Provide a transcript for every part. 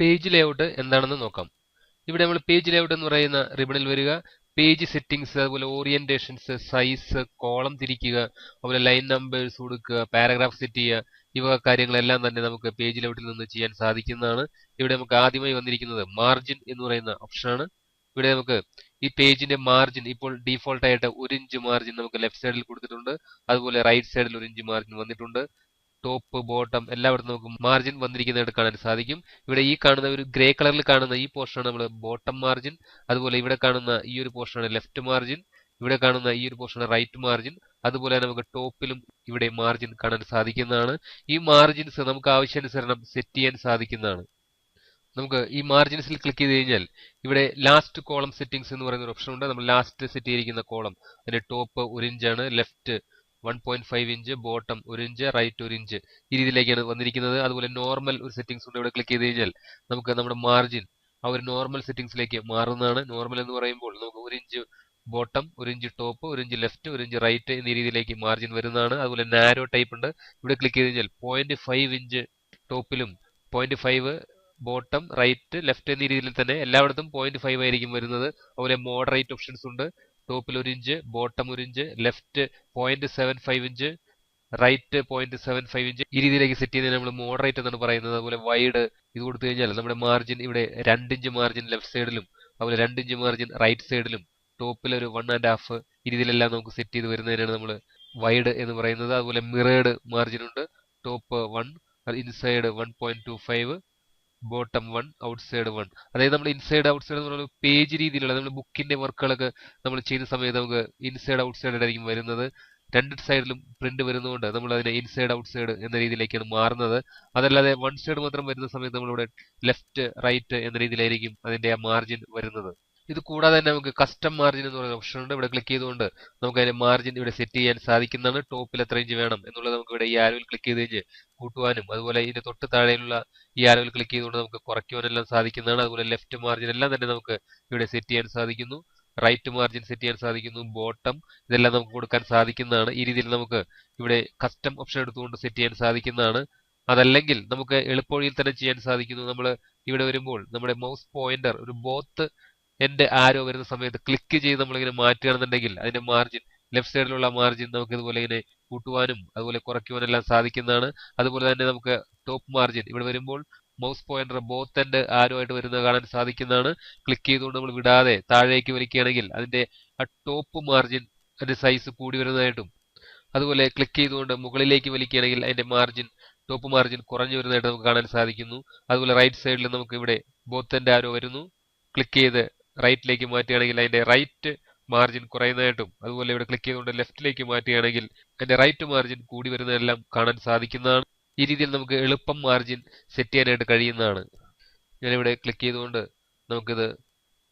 Page layout എന്താണെന്ന് നോക്കാം. ഇവിടെ നമ്മൾ പേജ് ലേഔട്ട് എന്ന് പറയുന്ന റിബണിൽ വരിക, പേജ് സെറ്റിംഗ്സ്, അതുപോലെ ഓറിയന്റേഷൻസ്, സൈസ്, കോളം തിരിക്കുക, അതുപോലെ ലൈൻ നമ്പേഴ്സ് കൊടുക്കുക, പാരഗ്രാഫ് സെറ്റ് ചെയ്യുക, ഇവ കാര്യങ്ങളെല്ലാം തന്നെ നമുക്ക് പേജ് ലേഔട്ടിൽ നിന്ന് ചെയ്യാൻ സാധിക്കുന്നതാണ്. ഇവിടെ നമുക്ക് ആദ്യമായി വന്നിരിക്കുന്നത് മാർജിൻ എന്ന് പറയുന്ന ഓപ്ഷനാണ്. ഇവിടെ നമുക്ക് ഈ പേജിന്റെ മാർജിൻ ഇപ്പോൾ ഡീഫോൾട്ട് ആയിട്ട് 1 ഇഞ്ച് മാർജിൻ നമുക്ക് ലെഫ്റ്റ് സൈഡിൽ കൊടുത്തിട്ടുണ്ട്. അതുപോലെ റൈറ്റ് സൈഡിൽ 1 ഇഞ്ച് മാർജിൻ വന്നിട്ടുണ്ട്. ടോപ്പ് ബോട്ടം എല്ലായിടത്തും നമുക്ക് മാർജിൻ വന്നിരിക്കുന്നതായിട്ട് കാണാൻ സാധിക്കും. ഇവിടെ ഈ കാണുന്ന ഒരു ഗ്രേ കളറിൽ കാണുന്ന ഈ പോർഷനാണ് നമ്മൾ ബോട്ടം മാർജിൻ. അതുപോലെ ഇവിടെ കാണുന്ന ഈ ഒരു പോർഷനാണ് ലെഫ്റ്റ് മാർജിൻ. ഇവിടെ കാണുന്ന ഈ ഒരു പോർഷനാണ് റൈറ്റ് മാർജിൻ. അതുപോലെ തന്നെ നമുക്ക് ടോപ്പിലും ഇവിടെ മാർജിൻ കാണാൻ സാധിക്കുന്നതാണ്. ഈ മാർജിൻസ് നമുക്ക് ആവശ്യാനുസരണം സെറ്റ് ചെയ്യാൻ സാധിക്കുന്നതാണ്. നമുക്ക് ഈ മാർജിൻസിൽ ക്ലിക്ക് ചെയ്ത് കഴിഞ്ഞാൽ ഇവിടെ ലാസ്റ്റ് കോളം സെറ്റിംഗ്സ് എന്ന് പറയുന്ന ഒരു ഓപ്ഷൻ ഉണ്ട്. നമ്മൾ ലാസ്റ്റ് സെറ്റ് ചെയ്തിരിക്കുന്ന കോളം അതിന്റെ ടോപ്പ് 1 ഇഞ്ചാണ്, left 1.5 inch, bottom 1 inch, right 1 inch, ഈ രീതിയിലേക്കാണ് വന്നിരിക്കുന്നത്. അതുപോലെ നോർമൽ ഒരു സെറ്റിംഗ്സ് ഉണ്ട്. ഇവിടെ ക്ലിക്ക് ചെയ്ത് കഴിഞ്ഞാൽ നമുക്ക് നമ്മുടെ മാർജിൻ ആ ഒരു നോർമൽ സെറ്റിംഗ്സിലേക്ക് മാറുന്നതാണ്. നോർമൽ എന്ന് പറയുമ്പോൾ നമുക്ക് 1 inch bottom, 1 inch top, 1 inch left, 1 inch right എന്നീ രീതിയിലേക്ക് മാർജിൻ വരുന്നതാണ്. അതുപോലെ നാരോ ടൈപ്പ് ഉണ്ട്. ഇവിടെ ക്ലിക്ക് ചെയ്ത് കഴിഞ്ഞാൽ 0.5 ഇഞ്ച് ടോപ്പിലും 0.5 ബോട്ടം, റൈറ്റ്, ലെഫ്റ്റ് എന്നീ രീതിയിൽ തന്നെ എല്ലായിടത്തും 0.5 ആയിരിക്കും വരുന്നത്. അതുപോലെ മോഡറേറ്റ് ഓപ്ഷൻസ് ഉണ്ട്. ടോപ്പിൽ 1 inch, bottom 1 inch, left 0.75 inch, right 0.75 inch, ഈ രീതിയിലേക്ക് സെറ്റ് ചെയ്യുന്നതിന് നമ്മൾ മോഡറേറ്റ് എന്നാണ് പറയുന്നത്. അതുപോലെ വൈഡ് ഇത് കൊടുത്തു കഴിഞ്ഞാൽ നമ്മുടെ മാർജിൻ ഇവിടെ 2 ഇഞ്ച് മാർജിൻ ലെഫ്റ്റ് സൈഡിലും, അതുപോലെ 2 ഇഞ്ച് മാർജിൻ റൈറ്റ് സൈഡിലും, ടോപ്പിൽ ഒരു 1.5 ഈ രീതിയിലെല്ലാം നമുക്ക് സെറ്റ് ചെയ്ത് വരുന്നതിനാണ് നമ്മൾ വൈഡ് എന്ന് പറയുന്നത്. അതുപോലെ മിറേഡ് മാർജിൻ ഉണ്ട്. Top 1, inside 1.25, bottom 1, outside 1. അതായത് നമ്മൾ ഇൻസൈഡ് ഔട്ട്സൈഡ് എന്ന് പറയുന്നത് പേജ് രീതിയിലുള്ള നമ്മൾ ബുക്കിന്റെ വർക്കുകളൊക്കെ നമ്മൾ ചെയ്യുന്ന സമയത്ത് നമുക്ക് ഇൻസൈഡ് ഔട്ട്സൈഡ് ആയിരിക്കും വരുന്നത്. രണ്ട് സൈഡിലും പ്രിന്റ് വരുന്നതുകൊണ്ട് നമ്മൾ അതിനെ ഇൻസൈഡ് ഔട്ട്സൈഡ് എന്ന രീതിയിലേക്കാണ് മാറുന്നത്. അതല്ലാതെ വൺ സൈഡ് മാത്രം വരുന്ന സമയത്ത് നമ്മളിവിടെ ലെഫ്റ്റ് റൈറ്റ് എന്ന രീതിയിലായിരിക്കും അതിന്റെ ആ മാർജിൻ വരുന്നത്. ഇത് കൂടാതെ തന്നെ നമുക്ക് കസ്റ്റം മാർജിൻ എന്ന് പറയുന്ന ഓപ്ഷൻ ഉണ്ട്. ഇവിടെ ക്ലിക്ക് ചെയ്തുകൊണ്ട് നമുക്ക് അതിന്റെ മാർജിൻ ഇവിടെ സെറ്റ് ചെയ്യാൻ സാധിക്കുന്നതാണ്. ടോപ്പിൽ എത്ര ഇഞ്ച് വേണം എന്നുള്ളത് നമുക്ക് ഇവിടെ ഈ ആരോയിൽ ക്ലിക്ക് ചെയ്ത് കഴിഞ്ഞ് കൂട്ടുവാനും, അതുപോലെ ഇതിന്റെ തൊട്ട് താഴെയുള്ള ഈ ആരോയിൽ ക്ലിക്ക് ചെയ്തുകൊണ്ട് നമുക്ക് കുറയ്ക്കുവാനെല്ലാം സാധിക്കുന്നതാണ്. അതുപോലെ ലെഫ്റ്റ് മാർജിൻ എല്ലാം തന്നെ നമുക്ക് ഇവിടെ സെറ്റ് ചെയ്യാൻ സാധിക്കുന്നു. റൈറ്റ് മാർജിൻ സെറ്റ് ചെയ്യാൻ സാധിക്കുന്നു. ബോട്ടം ഇതെല്ലാം നമുക്ക് കൊടുക്കാൻ സാധിക്കുന്നതാണ്. ഈ രീതിയിൽ നമുക്ക് ഇവിടെ കസ്റ്റം ഓപ്ഷൻ എടുത്തുകൊണ്ട് സെറ്റ് ചെയ്യാൻ സാധിക്കുന്നതാണ്. അതല്ലെങ്കിൽ നമുക്ക് എളുപ്പവഴിയിൽ തന്നെ ചെയ്യാൻ സാധിക്കുന്നു. നമ്മൾ ഇവിടെ വരുമ്പോൾ നമ്മുടെ മൗസ് പോയിന്റർ ഒരു ബോത്ത് എന്റെ ആരോ വരുന്ന സമയത്ത് ക്ലിക്ക് ചെയ്ത് നമ്മളിങ്ങനെ മാറ്റുകയാണെന്നുണ്ടെങ്കിൽ അതിന്റെ മാർജിൻ ലെഫ്റ്റ് സൈഡിലുള്ള മാർജിൻ നമുക്ക് ഇതുപോലെ ഇങ്ങനെ കൂട്ടുവാനും അതുപോലെ കുറയ്ക്കുവാനും എല്ലാം സാധിക്കുന്നതാണ്. അതുപോലെ തന്നെ നമുക്ക് ടോപ്പ് മാർജിൻ ഇവിടെ വരുമ്പോൾ മൗസ് പോയിന്റർ ബോത്ത് എൻഡ് ആരോ ആയിട്ട് വരുന്നത് കാണാൻ സാധിക്കുന്നതാണ്. ക്ലിക്ക് ചെയ്തുകൊണ്ട് നമ്മൾ വിടാതെ താഴേക്ക് വലിക്കുകയാണെങ്കിൽ അതിന്റെ ആ ടോപ്പ് മാർജിൻ അതിന്റെ സൈസ് കൂടി വരുന്നതായിട്ടും, അതുപോലെ ക്ലിക്ക് ചെയ്തുകൊണ്ട് മുകളിലേക്ക് വലിക്കുകയാണെങ്കിൽ അതിന്റെ മാർജിൻ ടോപ്പ് മാർജിൻ കുറഞ്ഞു വരുന്നതായിട്ട് നമുക്ക് കാണാൻ സാധിക്കുന്നു. അതുപോലെ റൈറ്റ് സൈഡിൽ നമുക്ക് ഇവിടെ ബോത്ത് എൻഡ് ആരോ വരുന്നു. ക്ലിക്ക് ചെയ്ത് റൈറ്റിലേക്ക് മാറ്റുകയാണെങ്കിൽ അതിന്റെ റൈറ്റ് മാർജിൻ കുറയുന്നതായിട്ടും, അതുപോലെ ഇവിടെ ക്ലിക്ക് ചെയ്തുകൊണ്ട് ലെഫ്റ്റിലേക്ക് മാറ്റുകയാണെങ്കിൽ അതിന്റെ റൈറ്റ് മാർജിൻ കൂടി വരുന്നതെല്ലാം കാണാൻ സാധിക്കുന്നതാണ്. ഈ രീതിയിൽ നമുക്ക് എളുപ്പം മാർജിൻ സെറ്റ് ചെയ്യാനായിട്ട് കഴിയുന്നതാണ്. ഞാനിവിടെ ക്ലിക്ക് ചെയ്തുകൊണ്ട് നമുക്കിത്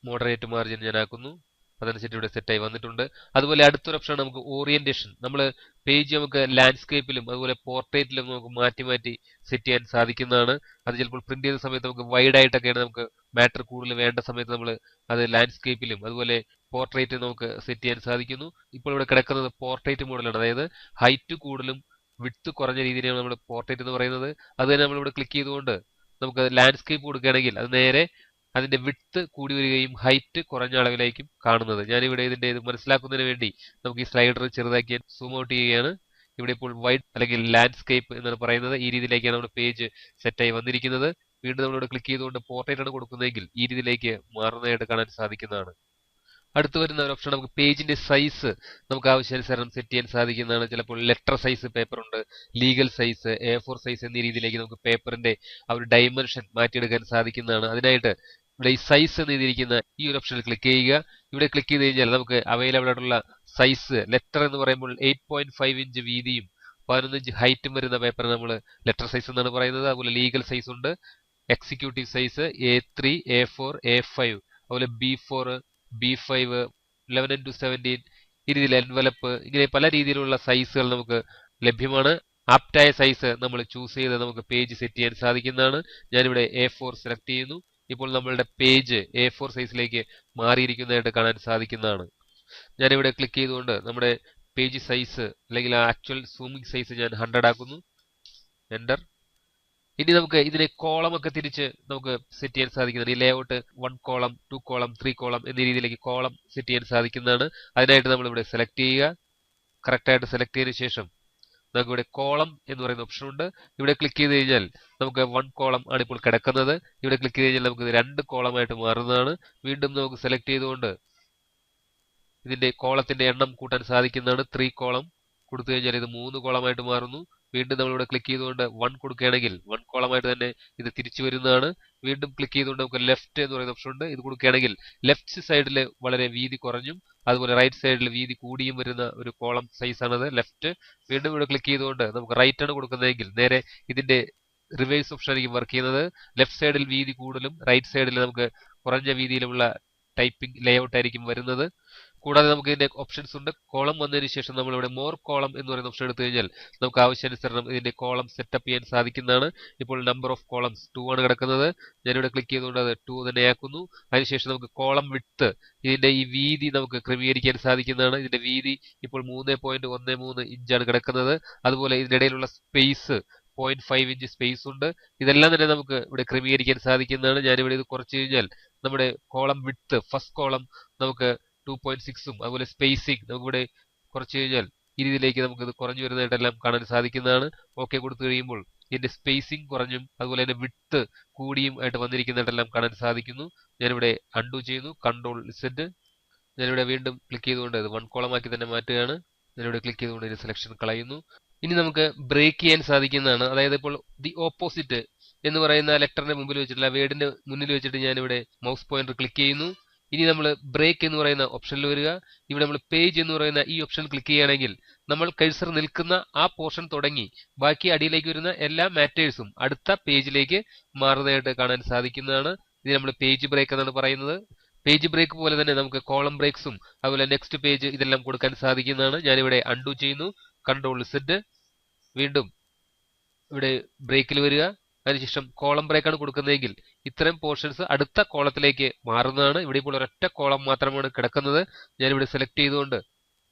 മോഡറേറ്റ് മാർജിൻ ഞാൻ ആക്കുന്നു. അതനുസരിച്ച് ഇവിടെ സെറ്റായി വന്നിട്ടുണ്ട്. അതുപോലെ അടുത്തൊരു ഓപ്ഷൻ നമുക്ക് ഓറിയന്റേഷൻ. നമ്മൾ പേജ് നമുക്ക് ലാൻഡ്സ്കേപ്പിലും അതുപോലെ പോർട്രേറ്റിലും നമുക്ക് മാറ്റി മാറ്റി സെറ്റ് ചെയ്യാൻ സാധിക്കുന്നതാണ്. അത് ചിലപ്പോൾ പ്രിന്റ് ചെയ്യുന്ന സമയത്ത് നമുക്ക് വൈഡ് ആയിട്ടൊക്കെയാണ് നമുക്ക് മാറ്റർ കൂടുതൽ വേണ്ട സമയത്ത് നമ്മൾ അത് ലാൻഡ്സ്കേപ്പിലും അതുപോലെ പോർട്രേറ്റ് നമുക്ക് സെറ്റ് ചെയ്യാൻ സാധിക്കുന്നു. ഇപ്പോൾ ഇവിടെ കിടക്കുന്നത് പോർട്രേറ്റ് മോഡലാണ്. അതായത് ഹൈറ്റ് കൂടുതലും വിഡ്ത്ത് കുറഞ്ഞ രീതിയിലാണ് നമ്മൾ പോർട്രേറ്റ് എന്ന് പറയുന്നത്. അത് തന്നെ നമ്മളിവിടെ ക്ലിക്ക് ചെയ്തുകൊണ്ട് നമുക്ക് ലാൻഡ്സ്കേപ്പ് കൊടുക്കുകയാണെങ്കിൽ അത് നേരെ അതിന്റെ വിഡ്ത്ത് കൂടി വരികയും ഹൈറ്റ് കുറഞ്ഞ അളവിലായിരിക്കും കാണുന്നത്. ഞാനിവിടെ ഇതിന്റെ ഇത് മനസ്സിലാക്കുന്നതിന് വേണ്ടി നമുക്ക് ഈ സ്ലൈഡർ ചെറുതാക്കി സൂം ഔട്ട് ചെയ്യുകയാണ്. ഇവിടെ ഇപ്പോൾ വൈഡ് അല്ലെങ്കിൽ ലാൻഡ്സ്കേപ്പ് എന്നാണ് പറയുന്നത്. ഈ രീതിയിലേക്കാണ് നമ്മുടെ പേജ് സെറ്റായി വന്നിരിക്കുന്നത്. വീണ്ടും നമ്മളിവിടെ ക്ലിക്ക് ചെയ്തുകൊണ്ട് പോർട്രേറ്റ് ആണ് കൊടുക്കുന്നതെങ്കിൽ ഈ രീതിയിലേക്ക് മാറുന്നതായിട്ട് കാണാൻ സാധിക്കുന്നതാണ്. അടുത്ത് വരുന്ന ഒരു ഓപ്ഷൻ നമുക്ക് പേജിന്റെ സൈസ് നമുക്ക് ആവശ്യാനുസരണം സെറ്റ് ചെയ്യാൻ സാധിക്കുന്നതാണ്. ചിലപ്പോൾ ലെറ്റർ സൈസ് പേപ്പർ ഉണ്ട്, ലീഗൽ സൈസ്, A4 സൈസ് എന്നീ രീതിയിലേക്ക് നമുക്ക് പേപ്പറിന്റെ ആ ഒരു ഡയമെൻഷൻ മാറ്റിയെടുക്കാൻ സാധിക്കുന്നതാണ്. അതിനായിട്ട് ഇവിടെ ഈ സൈസ് എന്ന് എഴുതിയിരിക്കുന്ന ഈ ഒരു ഓപ്ഷനിൽ ക്ലിക്ക് ചെയ്യുക. ഇവിടെ ക്ലിക്ക് ചെയ്ത് കഴിഞ്ഞാൽ നമുക്ക് അവൈലബിൾ ആയിട്ടുള്ള സൈസ് ലെറ്റർ എന്ന് പറയുമ്പോൾ 8.5 ഇഞ്ച് വീതിയും 11 ഇഞ്ച് ഹൈറ്റും വരുന്ന പേപ്പർ നമ്മൾ ലെറ്റർ സൈസ് എന്നാണ് പറയുന്നത്. അതുപോലെ ലീഗൽ സൈസ് ഉണ്ട്, executive size A3, A4, A5, അതുപോലെ B4, B5, 11:17, ഈ രീതിയിൽ എൻവലപ്പ്, ഇങ്ങനെ പല രീതിയിലുള്ള സൈസുകൾ നമുക്ക് ലഭ്യമാണ്. ആപ്റ്റായ സൈസ് നമ്മൾ ചൂസ് ചെയ്ത് നമുക്ക് പേജ് സെറ്റ് ചെയ്യാൻ സാധിക്കുന്നതാണ്. ഞാനിവിടെ A4 സെലക്ട് ചെയ്യുന്നു. ഇപ്പോൾ നമ്മളുടെ പേജ് A4 സൈസിലേക്ക് മാറിയിരിക്കുന്നതായിട്ട് കാണാൻ സാധിക്കുന്നതാണ്. ഞാനിവിടെ ക്ലിക്ക് ചെയ്തുകൊണ്ട് നമ്മുടെ പേജ് സൈസ് അല്ലെങ്കിൽ ആക്ച്വൽ സൂമിംഗ് സൈസ് ഞാൻ 100 ആക്കുന്നു. എന്റർ. ഇനി നമുക്ക് ഇതിനെ കോളം ഒക്കെ തിരിച്ച് നമുക്ക് സെറ്റ് ചെയ്യാൻ സാധിക്കുന്നതാണ്. ഈ ലേഔട്ട് 1 കോളം 2 കോളം 3 കോളം എന്നീ രീതിയിലേക്ക് കോളം സെറ്റ് ചെയ്യാൻ സാധിക്കുന്നതാണ്. അതിനായിട്ട് നമ്മൾ ഇവിടെ സെലക്ട് ചെയ്യുക. കറക്റ്റ് ആയിട്ട് സെലക്ട് ചെയ്തതിനു ശേഷം നമുക്ക് ഇവിടെ കോളം എന്ന് പറയുന്ന ഓപ്ഷൻ ഉണ്ട്. ഇവിടെ ക്ലിക്ക് ചെയ്ത് കഴിഞ്ഞാൽ നമുക്ക് 1 കോളം ആണ് ഇപ്പോൾ കിടക്കുന്നത്. ഇവിടെ ക്ലിക്ക് ചെയ്ത് കഴിഞ്ഞാൽ നമുക്ക് 2 കോളമായിട്ട് മാറുന്നതാണ്. വീണ്ടും നമുക്ക് സെലക്ട് ചെയ്തുകൊണ്ട് ഇതിന്റെ കോളത്തിന്റെ എണ്ണം കൂട്ടാൻ സാധിക്കുന്നതാണ്. 3 കോളം കൊടുത്തു കഴിഞ്ഞാൽ ഇത് 3 കോളമായിട്ട് മാറുന്നു. വീണ്ടും നമ്മളിവിടെ ക്ലിക്ക് ചെയ്തുകൊണ്ട് 1 കൊടുക്കുകയാണെങ്കിൽ 1 കോളമായിട്ട് തന്നെ ഇത് തിരിച്ചു വരുന്നതാണ്. വീണ്ടും ക്ലിക്ക് ചെയ്തുകൊണ്ട് നമുക്ക് ലെഫ്റ്റ് എന്ന് പറയുന്ന ഓപ്ഷൻ ഉണ്ട്. ഇത് കൊടുക്കുകയാണെങ്കിൽ ലെഫ്റ്റ് സൈഡിൽ വളരെ വീതി കുറഞ്ഞും അതുപോലെ റൈറ്റ് സൈഡിൽ വീതി കൂടിയും വരുന്ന ഒരു കോളം സൈസ് ആണത് ലെഫ്റ്റ്. വീണ്ടും ഇവിടെ ക്ലിക്ക് ചെയ്തുകൊണ്ട് നമുക്ക് റൈറ്റ് ആണ് കൊടുക്കുന്നതെങ്കിൽ നേരെ ഇതിന്റെ റിവേഴ്സ് ഓപ്ഷൻ ആയിരിക്കും വർക്ക് ചെയ്യുന്നത്. ലെഫ്റ്റ് സൈഡിൽ വീതി കൂടുതലും റൈറ്റ് സൈഡിൽ നമുക്ക് കുറഞ്ഞ വീതിയിലുമുള്ള ടൈപ്പിംഗ് ലേഔട്ട് ആയിരിക്കും വരുന്നത്. കൂടാതെ നമുക്ക് ഇതിന്റെ ഓപ്ഷൻസ് ഉണ്ട്. കോളം വന്നതിന് ശേഷം നമ്മൾ ഇവിടെ മോർ കോളം എന്ന് പറയുന്ന ഓപ്ഷൻ എടുത്തു കഴിഞ്ഞാൽ നമുക്ക് ആവശ്യാനുസരണം ഇതിന്റെ കോളം സെറ്റപ്പ് ചെയ്യാൻ സാധിക്കുന്നതാണ്. ഇപ്പോൾ നമ്പർ ഓഫ് കോളംസ് 2 ആണ് കിടക്കുന്നത്. ഞാനിവിടെ ക്ലിക്ക് ചെയ്തുകൊണ്ട് അത് 2 തന്നെ ആക്കുന്നു. അതിനുശേഷം നമുക്ക് കോളം വിഡ്ത്ത് ഇതിന്റെ ഈ വീതി നമുക്ക് ക്രമീകരിക്കാൻ സാധിക്കുന്നതാണ്. ഇതിന്റെ വീതി ഇപ്പോൾ 3.13 ഇഞ്ചാണ് കിടക്കുന്നത്. അതുപോലെ ഇതിനിടയിലുള്ള സ്പേസ് 0.5 ഇഞ്ച് സ്പേസ് ഉണ്ട്. ഇതെല്ലാം തന്നെ നമുക്ക് ഇവിടെ ക്രമീകരിക്കാൻ സാധിക്കുന്നതാണ്. ഞാനിവിടെ ഇത് കുറച്ച് കഴിഞ്ഞാൽ നമ്മുടെ കോളം വിഡ്ത്ത് ഫസ്റ്റ് കോളം നമുക്ക് 2.6ഉം അതുപോലെ സ്പേസിംഗ് നമുക്കിവിടെ കുറച്ച് കഴിഞ്ഞാൽ ഈ രീതിയിലേക്ക് നമുക്ക് ഇത് കുറഞ്ഞു വരുന്നതായിട്ടെല്ലാം കാണാൻ സാധിക്കുന്നതാണ്. ഓക്കെ കൊടുത്തു കഴിയുമ്പോൾ ഇതിന്റെ സ്പേസിംഗ് കുറഞ്ഞും അതുപോലെ തന്നെ വിഡ്ത്ത് കൂടിയും ആയിട്ട് വന്നിരിക്കുന്നതായിട്ടെല്ലാം കാണാൻ സാധിക്കുന്നു. ഞാനിവിടെ അൺഡു ചെയ്യുന്നു. Control set. ഞാനിവിടെ വീണ്ടും ക്ലിക്ക് ചെയ്തുകൊണ്ട് ഇത് 1 കോളമാക്കി തന്നെ മാറ്റുകയാണ്. ഞാനിവിടെ ക്ലിക്ക് ചെയ്തുകൊണ്ട് ഇതിന്റെ സെലക്ഷൻ കളയുന്നു. ഇനി നമുക്ക് ബ്രേക്ക് ചെയ്യാൻ സാധിക്കുന്നതാണ്. അതായത് ഇപ്പോൾ ദി ഓപ്പോസിറ്റ് എന്ന് പറയുന്ന ലെറ്ററിന്റെ മുമ്പിൽ വെച്ചിട്ടുള്ള വേർഡിന്റെ മുന്നിൽ വെച്ചിട്ട് ഞാനിവിടെ മൗസ് പോയിന്റർ ക്ലിക്ക് ചെയ്യുന്നു. ഇനി നമ്മൾ ബ്രേക്ക് എന്ന് പറയുന്ന ഓപ്ഷനിൽ വരിക. ഇവിടെ നമ്മൾ പേജ് എന്ന് പറയുന്ന ഈ ഓപ്ഷൻ ക്ലിക്ക് ചെയ്യുകയാണെങ്കിൽ നമ്മൾ കഴ്സർ നിൽക്കുന്ന ആ പോർഷൻ തുടങ്ങി ബാക്കി അടിയിലേക്ക് വരുന്ന എല്ലാ മാറ്റേഴ്സും അടുത്ത പേജിലേക്ക് മാറുന്നതായിട്ട് കാണാൻ സാധിക്കുന്നതാണ്. ഇത് നമ്മൾ പേജ് ബ്രേക്ക് എന്നാണ് പറയുന്നത്. പേജ് ബ്രേക്ക് പോലെ തന്നെ നമുക്ക് കോളം ബ്രേക്സും അതുപോലെ നെക്സ്റ്റ് പേജ് ഇതെല്ലാം കൊടുക്കാൻ സാധിക്കുന്നതാണ്. ഞാനിവിടെ അൺഡു ചെയ്യുന്നു. Control set. വീണ്ടും ഇവിടെ ബ്രേക്കിൽ വരിക. അതിനുശേഷം കോളം ബ്രേക്കാണ് കൊടുക്കുന്നതെങ്കിൽ ഇത്തരം പോർഷൻസ് അടുത്ത കോളത്തിലേക്ക് മാറുന്നതാണ്. ഇവിടെ ഇപ്പോൾ ഒരൊറ്റ കോളം മാത്രമാണ് കിടക്കുന്നത്. ഞാനിവിടെ സെലക്ട് ചെയ്തുകൊണ്ട്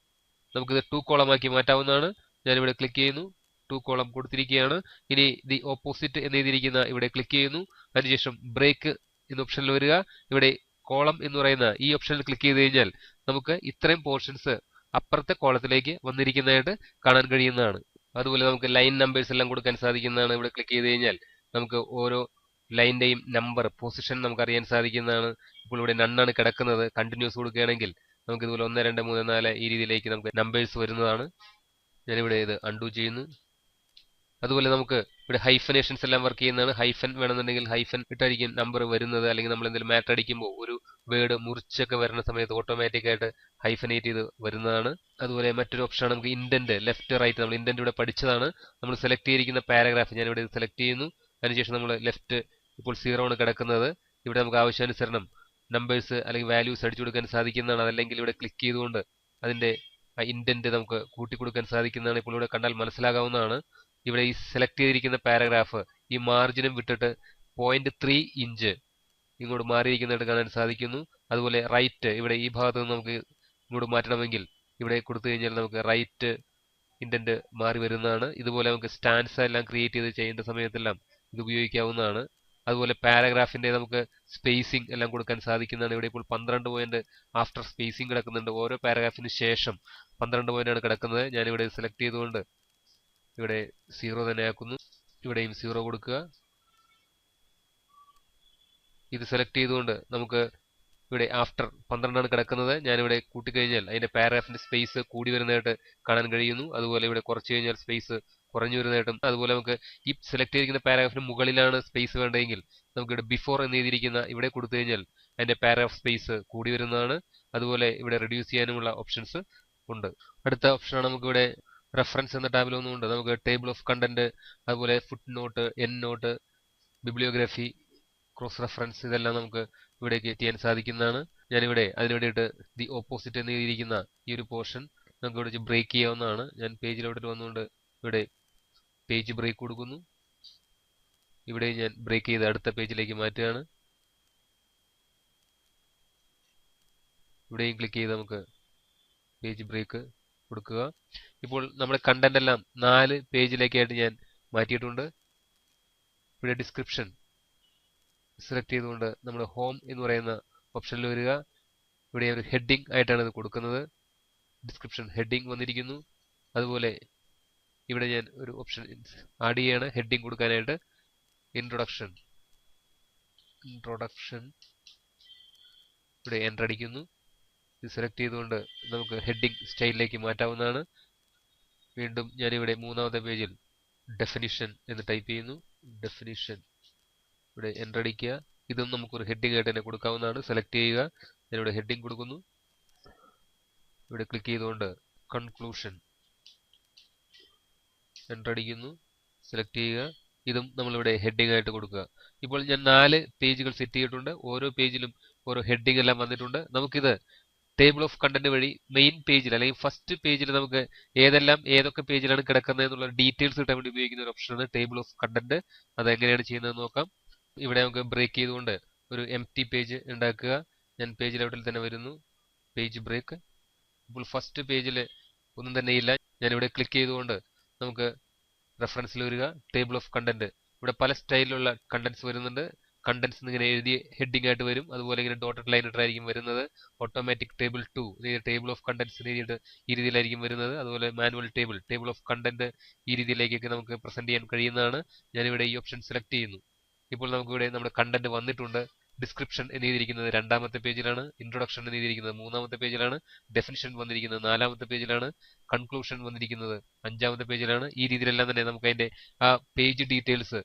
നമുക്കിത് 2 കോളമാക്കി മാറ്റാവുന്നതാണ്. ഞാനിവിടെ ക്ലിക്ക് ചെയ്യുന്നു. 2 കോളം കൊടുത്തിരിക്കുകയാണ്. ഇനി ദി ഓപ്പോസിറ്റ് എന്ന് എഴുതിയിരിക്കുന്ന ഇവിടെ ക്ലിക്ക് ചെയ്യുന്നു. അതിനുശേഷം ബ്രേക്ക് എന്ന ഓപ്ഷനിൽ വരിക. ഇവിടെ കോളം എന്ന് പറയുന്ന ഈ ഓപ്ഷനിൽ ക്ലിക്ക് ചെയ്ത് കഴിഞ്ഞാൽ നമുക്ക് ഇത്രയും പോർഷൻസ് അപ്പുറത്തെ കോളത്തിലേക്ക് വന്നിരിക്കുന്നതായിട്ട് കാണാൻ കഴിയുന്നതാണ്. അതുപോലെ നമുക്ക് ലൈൻ നമ്പേഴ്സ് എല്ലാം കൊടുക്കാൻ സാധിക്കുന്നതാണ്. ഇവിടെ ക്ലിക്ക് ചെയ്ത് കഴിഞ്ഞാൽ നമുക്ക് ഓരോ ലൈനിന്റെയും നമ്പർ പൊസിഷൻ നമുക്ക് അറിയാൻ സാധിക്കുന്നതാണ്. ഇപ്പോൾ ഇവിടെ നണ്ണാണ് കിടക്കുന്നത്. കണ്ടിന്യൂസ് കൊടുക്കുകയാണെങ്കിൽ നമുക്ക് ഇതുപോലെ 1 2 3 4 ഈ രീതിയിലേക്ക് നമുക്ക് നമ്പേഴ്സ് വരുന്നതാണ്. ഞാനിവിടെ ഇത് അൺഡു ചെയ്യുന്നു. അതുപോലെ നമുക്ക് ഇവിടെ ഹൈഫനേഷൻസ് എല്ലാം വർക്ക് ചെയ്യുന്നതാണ്. ഹൈഫൻ വേണമെന്നുണ്ടെങ്കിൽ ഹൈഫൻ ഇട്ടായിരിക്കും നമ്പർ വരുന്നത്. അല്ലെങ്കിൽ നമ്മൾ എന്തെങ്കിലും മാറ്റർ അടിക്കുമ്പോൾ ഒരു വേർഡ് മുറിച്ചൊക്കെ വരുന്ന സമയത്ത് ഓട്ടോമാറ്റിക് ആയിട്ട് ഹൈഫനേറ്റ് ചെയ്ത് വരുന്നതാണ്. അതുപോലെ മറ്റൊരു ഓപ്ഷനാണ് നമുക്ക് ഇൻഡന്റ് ലെഫ്റ്റ് റൈറ്റ്. നമ്മൾ ഇൻഡന്റ് ഇവിടെ പഠിച്ചതാണ്. നമ്മൾ സെലക്ട് ചെയ്തിരിക്കുന്ന പാരഗ്രാഫ് ഞാനിവിടെ സെലക്ട് ചെയ്യുന്നു. അതിനുശേഷം നമ്മൾ ലെഫ്റ്റ് ഇപ്പോൾ 0 ആണ് കിടക്കുന്നത്. ഇവിടെ നമുക്ക് ആവശ്യാനുസരണം നമ്പേഴ്സ് അല്ലെങ്കിൽ വാല്യൂസ് അടിച്ചു കൊടുക്കാൻ സാധിക്കുന്നതാണ്. അതല്ലെങ്കിൽ ഇവിടെ ക്ലിക്ക് ചെയ്തുകൊണ്ട് അതിന്റെ ഇൻഡന്റ് നമുക്ക് കൂട്ടിക്കൊടുക്കാൻ സാധിക്കുന്നതാണ്. ഇപ്പോൾ ഇവിടെ കണ്ടാൽ മനസ്സിലാകാവുന്നതാണ്. ഇവിടെ ഈ സെലക്ട് ചെയ്തിരിക്കുന്ന പാരഗ്രാഫ് ഈ മാർജിനും വിട്ടിട്ട് 0.3 ഇഞ്ച് ഇങ്ങോട്ട് മാറിയിരിക്കുന്നതായിട്ട് കാണാൻ സാധിക്കുന്നു. അതുപോലെ റൈറ്റ് ഇവിടെ ഈ ഭാഗത്ത് നിന്ന് നമുക്ക് ഇങ്ങോട്ട് മാറ്റണമെങ്കിൽ ഇവിടെ കൊടുത്തു കഴിഞ്ഞാൽ നമുക്ക് റൈറ്റ് ഇൻഡന്റ് മാറി വരുന്നതാണ്. ഇതുപോലെ നമുക്ക് സ്റ്റാൻസ് എല്ലാം ക്രിയേറ്റ് ചെയ്ത് ചെയ്യേണ്ട സമയത്തെല്ലാം ഇത് ഉപയോഗിക്കാവുന്നതാണ്. അതുപോലെ പാരഗ്രാഫിന്റെ നമുക്ക് സ്പേസിംഗ് എല്ലാം കൊടുക്കാൻ സാധിക്കുന്നതാണ്. ഇവിടെ ഇപ്പോൾ 12 പോയിന്റ് ആഫ്റ്റർ സ്പേസിംഗ് കിടക്കുന്നുണ്ട്. ഓരോ പാരഗ്രാഫിന് ശേഷം 12 പോയിന്റ് ആണ് കിടക്കുന്നത്. ഞാനിവിടെ സെലക്ട് ചെയ്തുകൊണ്ട് ഇവിടെ 0 തന്നെ ആക്കുന്നു. ഇവിടെയും 0 കൊടുക്കുക. ഇത് സെലക്ട് ചെയ്തുകൊണ്ട് നമുക്ക് ഇവിടെ ആഫ്റ്റർ 12 ആണ് കിടക്കുന്നത്. ഞാനിവിടെ കൂട്ടിക്കഴിഞ്ഞാൽ അതിന്റെ പാരഗ്രാഫിന്റെ സ്പേസ് കൂടി വരുന്നതായിട്ട് കാണാൻ കഴിയുന്നു. അതുപോലെ ഇവിടെ കുറച്ച് കഴിഞ്ഞാൽ സ്പേസ് കുറഞ്ഞു വരുന്നതായിട്ടും. അതുപോലെ നമുക്ക് ഈ സെലക്ട് ചെയ്തിരിക്കുന്ന പാരഗ്രാഫിന് മുകളിലാണ് സ്പേസ് വേണ്ടതെങ്കിൽ നമുക്ക് ഇവിടെ ബിഫോർ എന്ന് എഴുതിയിരിക്കുന്ന ഇവിടെ കൊടുത്തു കഴിഞ്ഞാൽ അതിന്റെ പാരഗ്രാഫ് സ്പേസ് കൂടി വരുന്നതാണ്. അതുപോലെ ഇവിടെ റെഡ്യൂസ് ചെയ്യാനുമുള്ള ഓപ്ഷൻസ് ഉണ്ട്. അടുത്ത ഓപ്ഷനാണ് നമുക്ക് ഇവിടെ റെഫറൻസ് എന്ന ടാബിൽ ഒന്നുമുണ്ട്. നമുക്ക് ടേബിൾ ഓഫ് കണ്ടന്റ്, അതുപോലെ footnote, endnote, bibliography, cross reference ഇതെല്ലാം നമുക്ക് ഇവിടേക്ക് ചെയ്യാൻ സാധിക്കുന്നതാണ്. ഞാനിവിടെ അതിന് വേണ്ടിയിട്ട് ദി ഓപ്പോസിറ്റ് എന്ന് എഴുതിയിരിക്കുന്ന ഈ ഒരു പോർഷൻ നമുക്ക് ഇവിടെ ബ്രേക്ക് ചെയ്യാവുന്നതാണ്. ഞാൻ പേജിലോട്ട് വന്നുകൊണ്ട് ഇവിടെ പേജ് ബ്രേക്ക് കൊടുക്കുന്നു. ഇവിടെ ഞാൻ ബ്രേക്ക് ചെയ്ത് അടുത്ത പേജിലേക്ക് മാറ്റുകയാണ്. ഇവിടെയും ക്ലിക്ക് ചെയ്ത് നമുക്ക് പേജ് ബ്രേക്ക് കൊടുക്കുക. ഇപ്പോൾ നമ്മുടെ കണ്ടന്റ് എല്ലാം 4 പേജിലേക്കായിട്ട് ഞാൻ മാറ്റിയിട്ടുണ്ട്. ഇവിടെ ഡിസ്ക്രിപ്ഷൻ സെലക്ട് ചെയ്തുകൊണ്ട് നമ്മൾ ഹോം എന്ന് പറയുന്ന ഓപ്ഷനിൽ വരിക. ഇവിടെ ഒരു ഹെഡിങ് ആയിട്ടാണ് ഇത് കൊടുക്കുന്നത്. ഡിസ്ക്രിപ്ഷൻ ഹെഡിങ് വന്നിരിക്കുന്നു. അതുപോലെ ഇവിടെ ഞാൻ ഒരു ഓപ്ഷൻ ആഡ് ചെയ്യാണ് ഹെഡിങ് കൊടുക്കാനായിട്ട്. ഇൻട്രൊഡക്ഷൻ ഇവിടെ എൻ്റർ അടിക്കുന്നു. ഇത് സെലക്ട് ചെയ്തുകൊണ്ട് നമുക്ക് ഹെഡിങ് സ്റ്റൈലിലേക്ക് മാറ്റാവുന്നതാണ്. വീണ്ടും ഞാനിവിടെ മൂന്നാമത്തെ പേജിൽ ഡെഫിനിഷൻ എന്ന് ടൈപ്പ് ചെയ്യുന്നു. ഡെഫിനിഷൻ ഇവിടെ എൻ്റർ അടിക്കുക. ഇതും നമുക്കൊരു ഹെഡിങ് ആയിട്ട് തന്നെ കൊടുക്കാവുന്നതാണ്. സെലക്ട് ചെയ്യുക. ഞാനിവിടെ ഹെഡിങ് കൊടുക്കുന്നു. ഇവിടെ ക്ലിക്ക് ചെയ്തുകൊണ്ട് കൺക്ലൂഷൻ എൻ്റർ അടിക്കുന്നു. സെലക്ട് ചെയ്യുക. ഇതും നമ്മളിവിടെ ഹെഡിങ് ആയിട്ട് കൊടുക്കുക. ഇപ്പോൾ ഞാൻ 4 പേജുകൾ സെറ്റ് ചെയ്തിട്ടുണ്ട്. ഓരോ പേജിലും ഓരോ ഹെഡിങ് എല്ലാം വന്നിട്ടുണ്ട്. നമുക്കിത് ടേബിൾ ഓഫ് കണ്ടന്റ് വഴി മെയിൻ പേജിൽ അല്ലെങ്കിൽ ഫസ്റ്റ് പേജിൽ നമുക്ക് ഏതൊക്കെ പേജിലാണ് കിടക്കുന്നത് എന്നുള്ള ഡീറ്റെയിൽസ് കിട്ടാൻ വേണ്ടി ഉപയോഗിക്കുന്ന ഒരു ഓപ്ഷനാണ് ടേബിൾ ഓഫ് കണ്ടന്റ്. അത് എങ്ങനെയാണ് ചെയ്യുന്നത് നോക്കാം. ഇവിടെ നമുക്ക് ബ്രേക്ക് ചെയ്തുകൊണ്ട് ഒരു എംപ്റ്റി പേജ് ഉണ്ടാക്കുക. ഞാൻ പേജ് ലെവലിൽ തന്നെ വരുന്നു. Page break. ഇപ്പോൾ ഫസ്റ്റ് പേജിൽ ഒന്നും തന്നെ ഇല്ല. ഞാനിവിടെ ക്ലിക്ക് ചെയ്തുകൊണ്ട് നമുക്ക് റെഫറൻസിൽ വരിക. Table of content. ഇവിടെ പല സ്റ്റൈലിലുള്ള കണ്ടന്റ്സ് വരുന്നുണ്ട്. കണ്ടന്റ്സ് ഇങ്ങനെ എഴുതി ഹെഡിങ് ആയിട്ട് വരും. അതുപോലെ ഇങ്ങനെ ഡോട്ടഡ് ലൈൻ ഇട്ടായിരിക്കും വരുന്നത്. Automatic table 2 table of contents എഴുതിയിട്ട് ഈ രീതിയിലായിരിക്കും വരുന്നത്. അതുപോലെ മാനുവൽ ടേബിൾ ഓഫ് കണ്ടന്റ് ഈ രീതിയിലേക്കൊക്കെ നമുക്ക് പ്രസന്റ് ചെയ്യാൻ കഴിയുന്നതാണ്. ഞാനിവിടെ ഈ ഓപ്ഷൻ സെലക്ട് ചെയ്യുന്നു. ഇപ്പോൾ നമുക്കിവിടെ നമ്മുടെ കണ്ടന്റ് വന്നിട്ടുണ്ട്. ഡിസ്ക്രിപ്ഷൻ എന്ന് എഴുതിയിരിക്കുന്നത് 2ാമത്തെ പേജിലാണ്. ഇൻട്രൊഡക്ഷൻ എന്ന് എഴുതിയിരിക്കുന്നത് 3ാമത്തെ പേജിലാണ്. ഡെഫിനിഷൻ വന്നിരിക്കുന്നത് 4ാമത്തെ പേജിലാണ്. കൺക്ലൂഷൻ വന്നിരിക്കുന്നത് 5ാമത്തെ പേജിലാണ്. ഈ രീതിയിലെല്ലാം തന്നെ നമുക്ക് അതിന്റെ ആ page details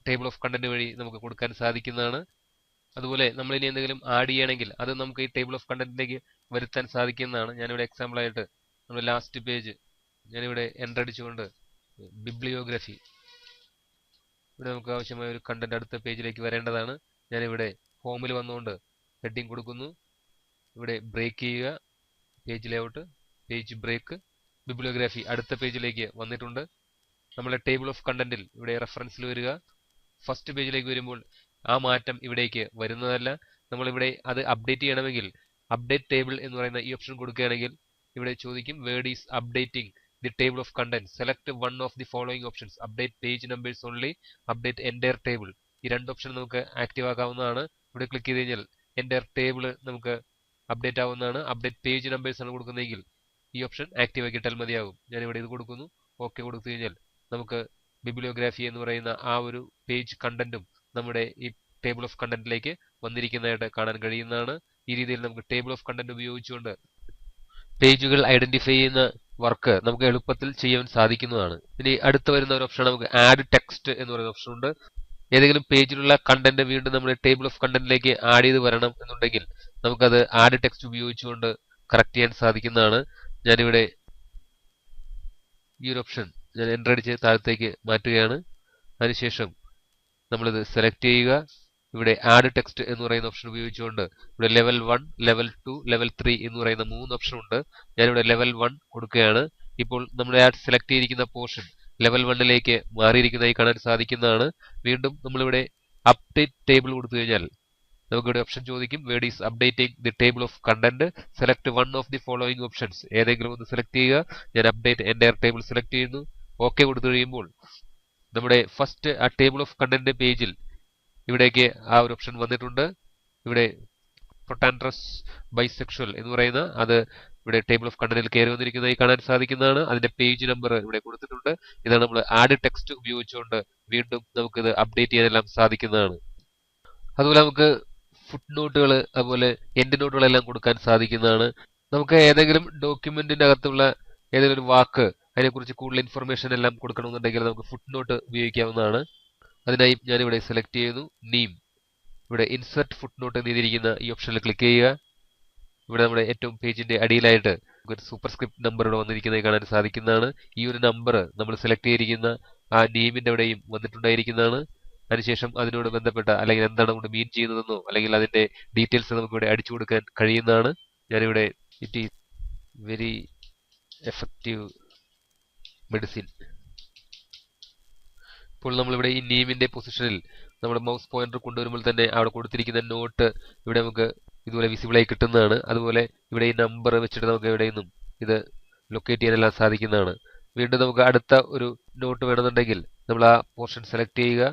table of content വഴി നമുക്ക് കൊടുക്കാൻ സാധിക്കുന്നതാണ്. അതുപോലെ നമ്മൾ ഇനി എന്തെങ്കിലും ആഡ് ചെയ്യണമെങ്കിൽ അത് നമുക്ക് ഈ ടേബിൾ ഓഫ് കണ്ടന്റിലേക്ക് വരുത്താൻ സാധിക്കുന്നതാണ്. ഞാനിവിടെ എക്സാമ്പിൾ ആയിട്ട് നമ്മുടെ ലാസ്റ്റ് പേജ് ഞാനിവിടെ എൻ്റർ അടിച്ചുകൊണ്ട് ബിബ്ലിയോഗ്രഫി ഇവിടെ നമുക്ക് ആവശ്യമായ ഒരു കണ്ടന്റ് അടുത്ത പേജിലേക്ക് വരേണ്ടതാണ്. ഞാനിവിടെ ഹോമിൽ വന്നുകൊണ്ട് ഹെഡിങ് കൊടുക്കുന്നു. ഇവിടെ ബ്രേക്ക് ചെയ്യുക. Page layout, page break, bibliography അടുത്ത പേജിലേക്ക് വന്നിട്ടുണ്ട്. നമ്മളെ ടേബിൾ ഓഫ് കണ്ടന്റിൽ ഇവിടെ റെഫറൻസിൽ വരിക. ഫസ്റ്റ് പേജിലേക്ക് വരുമ്പോൾ ആ മാറ്റം ഇവിടേക്ക് വരുന്നതല്ല. നമ്മളിവിടെ അത് അപ്ഡേറ്റ് ചെയ്യണമെങ്കിൽ അപ്ഡേറ്റ് ടേബിൾ എന്ന് പറയുന്ന ഈ ഓപ്ഷൻ കൊടുക്കുകയാണെങ്കിൽ ഇവിടെ ചോദിക്കും word is updating the table of content. Select one of the following options. Update page numbers only, update entire table. ഈ 2 ഓപ്ഷൻ നമുക്ക് ആക്റ്റീവ് ആക്കാവുന്നതാണ്. ഇവിടെ ക്ലിക്ക് ചെയ്ത് കഴിഞ്ഞാൽ എൻ്റയർ ടേബിൾ നമുക്ക് അപ്ഡേറ്റ് ആവുന്നതാണ്. അപ്ഡേറ്റ് പേജ് നമ്പേഴ്സ് ആണ് കൊടുക്കുന്നതെങ്കിൽ ഈ ഓപ്ഷൻ ആക്റ്റീവ് ആക്കിയിട്ടാൽ മതിയാകും. ഞാനിവിടെ ഇത് കൊടുക്കുന്നു. ഓക്കെ കൊടുത്തു കഴിഞ്ഞാൽ നമുക്ക് ബിബ്ലിയോഗ്രാഫി എന്ന് പറയുന്ന ആ ഒരു പേജ് കണ്ടന്റും നമ്മുടെ ഈ ടേബിൾ ഓഫ് കണ്ടന്റിലേക്ക് വന്നിരിക്കുന്നതായിട്ട് കാണാൻ കഴിയുന്നതാണ്. ഈ രീതിയിൽ നമുക്ക് ടേബിൾ ഓഫ് കണ്ടന്റ് ഉപയോഗിച്ചുകൊണ്ട് പേജുകൾ ഐഡന്റിഫൈ ചെയ്യുന്ന വർക്ക് നമുക്ക് എളുപ്പത്തിൽ ചെയ്യാൻ സാധിക്കുന്നതാണ്. ഇനി അടുത്ത വരുന്ന ഒരു ഓപ്ഷൻ നമുക്ക് ആഡ് ടെക്സ്റ്റ് എന്ന് പറയുന്ന ഓപ്ഷൻ ഉണ്ട്. ഏതെങ്കിലും പേജിലുള്ള കണ്ടന്റ് വീണ്ടും നമ്മുടെ ടേബിൾ ഓഫ് കണ്ടന്റിലേക്ക് ആഡ് ചെയ്ത് വരണം എന്നുണ്ടെങ്കിൽ നമുക്കത് ആഡ് ടെക്സ്റ്റ് ഉപയോഗിച്ചുകൊണ്ട് കറക്റ്റ് ചെയ്യാൻ സാധിക്കുന്നതാണ്. ഞാനിവിടെ ഈ ഒരു ഓപ്ഷൻ ഞാൻ എൻ്റർ അടിച്ച് താഴത്തേക്ക് മാറ്റുകയാണ്. അതിനുശേഷം നമ്മളിത് സെലക്ട് ചെയ്യുക. ഇവിടെ ആഡ് ടെക്സ്റ്റ് എന്ന് പറയുന്ന ഓപ്ഷൻ ഉപയോഗിച്ചുകൊണ്ട് ഇവിടെ ലെവൽ 1, ലെവൽ 2, ലെവൽ 3 എന്ന് പറയുന്ന 3 ഓപ്ഷൻ ഉണ്ട്. ഞാനിവിടെ ലെവൽ 1 കൊടുക്കുകയാണ്. ഇപ്പോൾ നമ്മുടെ ആ സെലക്ട് ചെയ്തിരിക്കുന്ന പോർഷൻ ലെവൽ 1ലേക്ക് മാറിയിരിക്കുന്നതായി കാണാൻ സാധിക്കുന്നതാണ്. വീണ്ടും നമ്മളിവിടെ അപ്ഡേറ്റ് ടേബിൾ കൊടുത്തു കഴിഞ്ഞാൽ നമുക്കിവിടെ ഓപ്ഷൻ ചോദിക്കും word is updating the table of content. Select one of the following options. ഏതെങ്കിലും ഒന്ന് സെലക്ട് ചെയ്യുക. ഞാൻ അപ്ഡേറ്റ് എൻ്റയർ ടേബിൾ സെലക്ട് ചെയ്യുന്നു. ഓക്കെ കൊടുത്തു കഴിയുമ്പോൾ നമ്മുടെ ഫസ്റ്റ് ആ ടേബിൾ ഓഫ് കണ്ടന്റ് പേജിൽ ഇവിടേക്ക് ആ ഒരു ഓപ്ഷൻ വന്നിട്ടുണ്ട്. ഇവിടെ പ്രൊട്ടാൻഡ്രസ് ബൈസെക്ഷൽ എന്ന് പറയുന്ന അത് ഇവിടെ ടേബിൾ ഓഫ് കണ്ടന്റിൽ കയറി വന്നിരിക്കുന്നതായി കാണാൻ സാധിക്കുന്നതാണ്. അതിന്റെ പേജ് നമ്പർ ഇവിടെ കൊടുത്തിട്ടുണ്ട്. ഇതാണ് നമ്മൾ ആഡ് ടെക്സ്റ്റ് ഉപയോഗിച്ചുകൊണ്ട് വീണ്ടും നമുക്കിത് അപ്ഡേറ്റ് ചെയ്യാനെല്ലാം സാധിക്കുന്നതാണ്. അതുപോലെ നമുക്ക് ഫുട് നോട്ടുകൾ അതുപോലെ എൻഡ് നോട്ടുകളെല്ലാം കൊടുക്കാൻ സാധിക്കുന്നതാണ്. നമുക്ക് ഏതെങ്കിലും ഡോക്യുമെന്റിന്റെ അകത്തുള്ള ഏതെങ്കിലും ഒരു വാക്ക് അതിനെക്കുറിച്ച് കൂടുതൽ ഇൻഫർമേഷൻ എല്ലാം കൊടുക്കണമെന്നുണ്ടെങ്കിൽ നമുക്ക് ഫുട് നോട്ട് ഉപയോഗിക്കാവുന്നതാണ്. അതിനായി ഞാനിവിടെ സെലക്ട് ചെയ്യുന്നു നീം. ഇവിടെ ഇൻസെർട്ട് ഫുട് നോട്ട് എന്നെഴുതിയിരിക്കുന്ന ഈ ഓപ്ഷനിൽ ക്ലിക്ക് ചെയ്യുക. ഇവിടെ നമ്മുടെ ഏറ്റവും പേജിന്റെ അടിയിലായിട്ട് ഒരു സൂപ്പർസ്ക്രിപ്റ്റ് നമ്പർ ഇവിടെ വന്നിരിക്കുന്നത് കാണാൻ സാധിക്കുന്നതാണ്. ഈ ഒരു നമ്പർ നമ്മൾ സെലക്ട് ചെയ്തിരിക്കുന്ന ആ നെയിമിന്റെ അവിടെയും വന്നിട്ടുണ്ടായിരിക്കുന്നതാണ്. അതിനുശേഷം അതിനോട് ബന്ധപ്പെട്ട അല്ലെങ്കിൽ എന്താണ് കൊണ്ട് മീൻ ചെയ്യുന്നതെന്നോ അല്ലെങ്കിൽ അതിന്റെ ഡീറ്റെയിൽസ് നമുക്ക് ഇവിടെ അടിച്ചു കൊടുക്കാൻ കഴിയുന്നതാണ്. ഞാനിവിടെ it is very effective medicine. ഇപ്പോൾ നമ്മളിവിടെ ഈ നെയിമിന്റെ പൊസിഷനിൽ നമ്മുടെ മൗസ് പോയിന്റർ കൊണ്ടുവരുമ്പോൾ തന്നെ അവിടെ കൊടുത്തിരിക്കുന്ന നോട്ട് ഇവിടെ നമുക്ക് ഇതുപോലെ വിസിബിളായി കിട്ടുന്നതാണ്. അതുപോലെ ഇവിടെ ഈ നമ്പർ വെച്ചിട്ട് നമുക്ക് എവിടെ നിന്നും ഇത് ലൊക്കേറ്റ് ചെയ്യാനെല്ലാം സാധിക്കുന്നതാണ്. വീണ്ടും നമുക്ക് അടുത്ത ഒരു നോട്ട് വേണമെന്നുണ്ടെങ്കിൽ നമ്മൾ ആ പോർഷൻ സെലക്ട് ചെയ്യുക.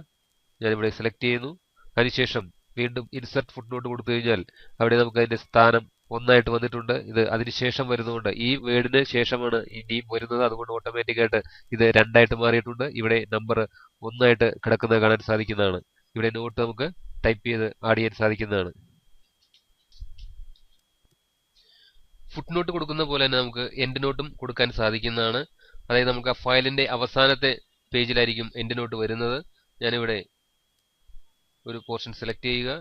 ഞാനിവിടെ സെലക്ട് ചെയ്യുന്നു. അതിനുശേഷം വീണ്ടും ഇൻസെർട്ട് ഫുട് നോട്ട് കൊടുത്തു കഴിഞ്ഞാൽ അവിടെ നമുക്ക് അതിന്റെ സ്ഥാനം 1 ആയിട്ട് വന്നിട്ടുണ്ട്. ഇത് അതിനുശേഷം വരുന്നതുകൊണ്ട് ഈ വേർഡിന് ശേഷമാണ് ഈ നെയിം വരുന്നത്. അതുകൊണ്ട് ഓട്ടോമാറ്റിക് ആയിട്ട് ഇത് 2 ആയിട്ട് മാറിയിട്ടുണ്ട്. ഇവിടെ നമ്പർ 1 ആയിട്ട് കിടക്കുന്നത് കാണാൻ സാധിക്കുന്നതാണ്. ഇവിടെ നോട്ട് നമുക്ക് ടൈപ്പ് ചെയ്ത് ആഡ് ചെയ്യാൻ സാധിക്കുന്നതാണ്. ഫുട് നോട്ട് കൊടുക്കുന്ന പോലെ തന്നെ നമുക്ക് എൻഡ് നോട്ടും കൊടുക്കാൻ സാധിക്കുന്നതാണ്. അതായത് നമുക്ക് ആ ഫയലിന്റെ അവസാനത്തെ പേജിലായിരിക്കും എൻഡ് നോട്ട് വരുന്നത്. ഞാനിവിടെ ഒരു പോർഷൻ സെലക്ട് ചെയ്യുക.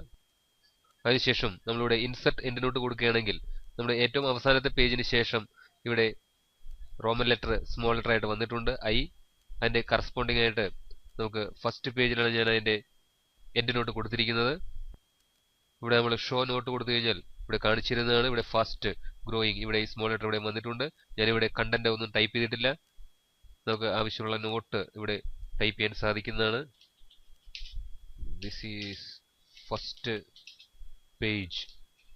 അതിനുശേഷം നമ്മളിവിടെ ഇൻസെർട്ട് എൻഡ് നോട്ട് കൊടുക്കുകയാണെങ്കിൽ നമ്മുടെ ഏറ്റവും അവസാനത്തെ പേജിന് ശേഷം ഇവിടെ റോമൻ ലെറ്റർ സ്മോൾ ലെറ്റർ ആയിട്ട് വന്നിട്ടുണ്ട് ഐ. അതിന്റെ കറസ്പോണ്ടിങ് ആയിട്ട് നമുക്ക് ഫസ്റ്റ് പേജിലാണ് ഞാൻ അതിന്റെ എൻഡ് നോട്ട് കൊടുത്തിരിക്കുന്നത്. ഇവിടെ നമ്മൾ ഷോ നോട്ട് കൊടുത്തു കഴിഞ്ഞാൽ ഇവിടെ കാണിച്ചിരുന്നതാണ്. ഇവിടെ ഫാസ്റ്റ് ഗ്രോയിങ്, ഇവിടെ ഈ സ്മോൾ ലെറ്റർ ഇവിടെ വന്നിട്ടുണ്ട്. ഞാനിവിടെ കണ്ടന്റ് ഒന്നും ടൈപ്പ് ചെയ്തിട്ടില്ല. നമുക്ക് ആവശ്യമുള്ള നോട്ട് ഇവിടെ ടൈപ്പ് ചെയ്യാൻ സാധിക്കുന്നതാണ്. ദിസ് ഈസ് ഫസ്റ്റ് പേജ്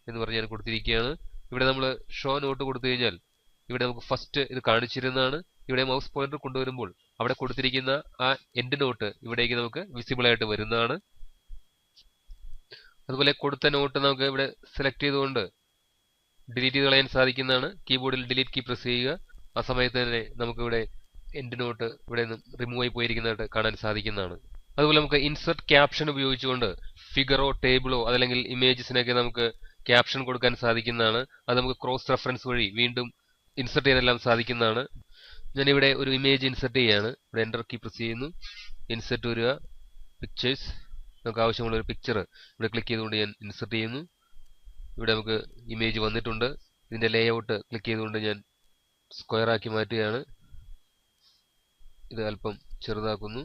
എന്ന് പറഞ്ഞ് ഞാൻ കൊടുത്തിരിക്കുകയാണ്. ഇവിടെ നമ്മൾ ഷോ നോട്ട് കൊടുത്തു കഴിഞ്ഞാൽ ഇവിടെ നമുക്ക് ഫസ്റ്റ് ഇത് കാണിച്ചിരുന്നതാണ്. ഇവിടെ മൗസ് പോയിന്റർ കൊണ്ടുവരുമ്പോൾ അവിടെ കൊടുത്തിരിക്കുന്ന ആ എൻഡ് നോട്ട് ഇവിടേക്ക് നമുക്ക് വിസിബിൾ ആയിട്ട് വരുന്നതാണ്. അതുപോലെ കൊടുത്ത നോട്ട് നമുക്ക് ഇവിടെ സെലക്ട് ചെയ്തുകൊണ്ട് ഡിലീറ്റ് ചെയ്ത് കളയാൻ സാധിക്കുന്നതാണ്. കീബോർഡിൽ ഡിലീറ്റ് കീ പ്രസ് ചെയ്യുക. ആ സമയത്ത് തന്നെ നമുക്കിവിടെ എൻഡ് നോട്ട് ഇവിടെ നിന്ന് റിമൂവ് ആയി പോയിരിക്കുന്നതായിട്ട് കാണാൻ സാധിക്കുന്നതാണ്. അതുപോലെ നമുക്ക് ഇൻസെർട്ട് ക്യാപ്ഷൻ ഉപയോഗിച്ചുകൊണ്ട് ഫിഗറോ ടേബിളോ അതല്ലെങ്കിൽ ഇമേജസിനൊക്കെ നമുക്ക് ക്യാപ്ഷൻ കൊടുക്കാൻ സാധിക്കുന്നതാണ്. അത് നമുക്ക് ക്രോസ് റെഫറൻസ് വഴി വീണ്ടും ഇൻസെർട്ട് ചെയ്യാനെല്ലാം സാധിക്കുന്നതാണ്. ഞാനിവിടെ ഒരു ഇമേജ് ഇൻസെർട്ട് ചെയ്യാണ്. ഇവിടെ എൻ്റർ കീ പ്രസ് ചെയ്യുന്നു. ഇൻസെർട്ട് വരിക, പിക്ചേഴ്സ്. നമുക്ക് ആവശ്യമുള്ള ഒരു പിക്ചർ ഇവിടെ ക്ലിക്ക് ചെയ്തുകൊണ്ട് ഞാൻ ഇൻസെർട്ട് ചെയ്യുന്നു. ഇവിടെ നമുക്ക് ഇമേജ് വന്നിട്ടുണ്ട്. ഇതിന്റെ ലേഔട്ട് ക്ലിക്ക് ചെയ്തുകൊണ്ട് ഞാൻ സ്ക്വയർ ആക്കി മാറ്റുകയാണ്. ഇത് അല്പം ചെറുതാക്കുന്നു.